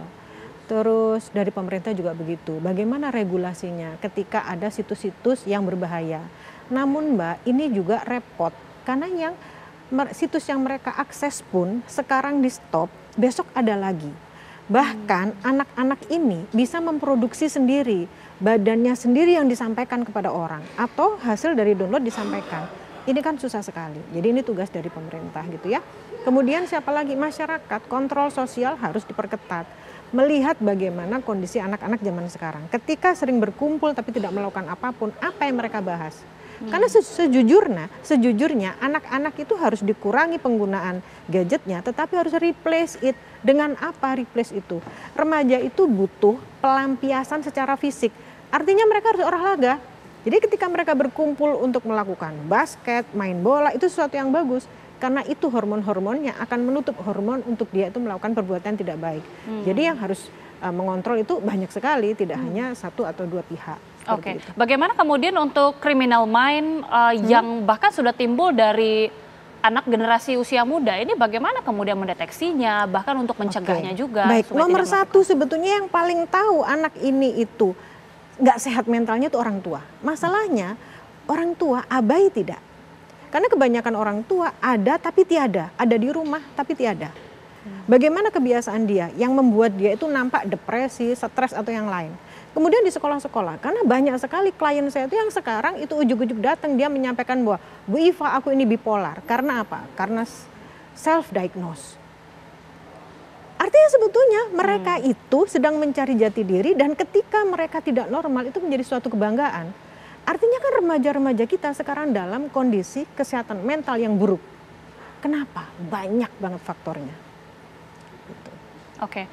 Terus dari pemerintah juga begitu, bagaimana regulasinya ketika ada situs-situs yang berbahaya. Namun Mbak, ini juga repot, karena yang situs yang mereka akses pun sekarang di stop, besok ada lagi. Bahkan anak-anak ini bisa memproduksi sendiri, badannya sendiri yang disampaikan kepada orang, atau hasil dari download disampaikan. Ini kan susah sekali, jadi ini tugas dari pemerintah gitu ya. Kemudian siapa lagi? Masyarakat, kontrol sosial harus diperketat. Melihat bagaimana kondisi anak-anak zaman sekarang. Ketika sering berkumpul tapi tidak melakukan apapun, apa yang mereka bahas? Karena sejujurnya anak-anak itu harus dikurangi penggunaan gadgetnya, tetapi harus replace it. Dengan apa replace itu? Remaja itu butuh pelampiasan secara fisik, artinya mereka harus olahraga. Jadi ketika mereka berkumpul untuk melakukan basket, main bola, itu sesuatu yang bagus. Karena itu hormon-hormonnya akan menutup hormon untuk dia itu melakukan perbuatan tidak baik. Jadi yang harus mengontrol itu banyak sekali, tidak hanya 1 atau 2 pihak. Oke, bagaimana kemudian untuk criminal mind yang bahkan sudah timbul dari anak generasi usia muda, ini bagaimana kemudian mendeteksinya, bahkan untuk mencegahnya juga? Baik, nomor 1 sebetulnya yang paling tahu anak ini itu nggak sehat mentalnya itu orang tua. Masalahnya orang tua abai tidak. Karena kebanyakan orang tua ada tapi tiada, ada di rumah tapi tiada. Bagaimana kebiasaan dia yang membuat dia itu nampak depresi, stres atau yang lain. Kemudian di sekolah-sekolah, karena banyak sekali klien saya itu yang sekarang itu ujuk-ujuk datang dia menyampaikan bahwa Bu Iva aku ini bipolar. Karena apa? Karena self-diagnose. Artinya sebetulnya mereka itu sedang mencari jati diri dan ketika mereka tidak normal itu menjadi suatu kebanggaan. Artinya kan remaja-remaja kita sekarang dalam kondisi kesehatan mental yang buruk. Kenapa? Banyak banget faktornya. Oke,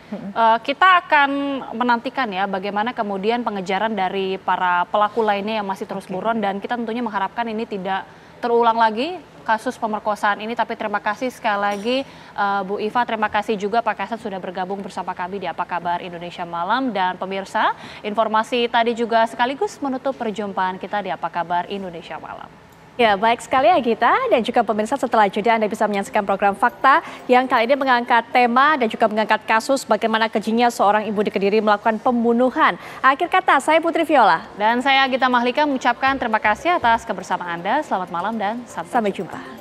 kita akan menantikan ya bagaimana kemudian pengejaran dari para pelaku lainnya yang masih terus buron dan kita tentunya mengharapkan ini tidak terulang lagi kasus pemerkosaan ini. Tapi terima kasih sekali lagi Bu Iva, terima kasih juga Pak Kasat sudah bergabung bersama kami di Apa Kabar Indonesia Malam. Dan pemirsa, informasi tadi juga sekaligus menutup perjumpaan kita di Apa Kabar Indonesia Malam. Ya, baik sekali ya Gita dan juga pemirsa, setelah jeda Anda bisa menyaksikan program Fakta yang kali ini mengangkat tema dan juga mengangkat kasus bagaimana kejinya seorang ibu di Kediri melakukan pembunuhan. Akhir kata, saya Putri Viola. Dan saya Gita Mahlika mengucapkan terima kasih atas kebersamaan Anda. Selamat malam dan sampai jumpa.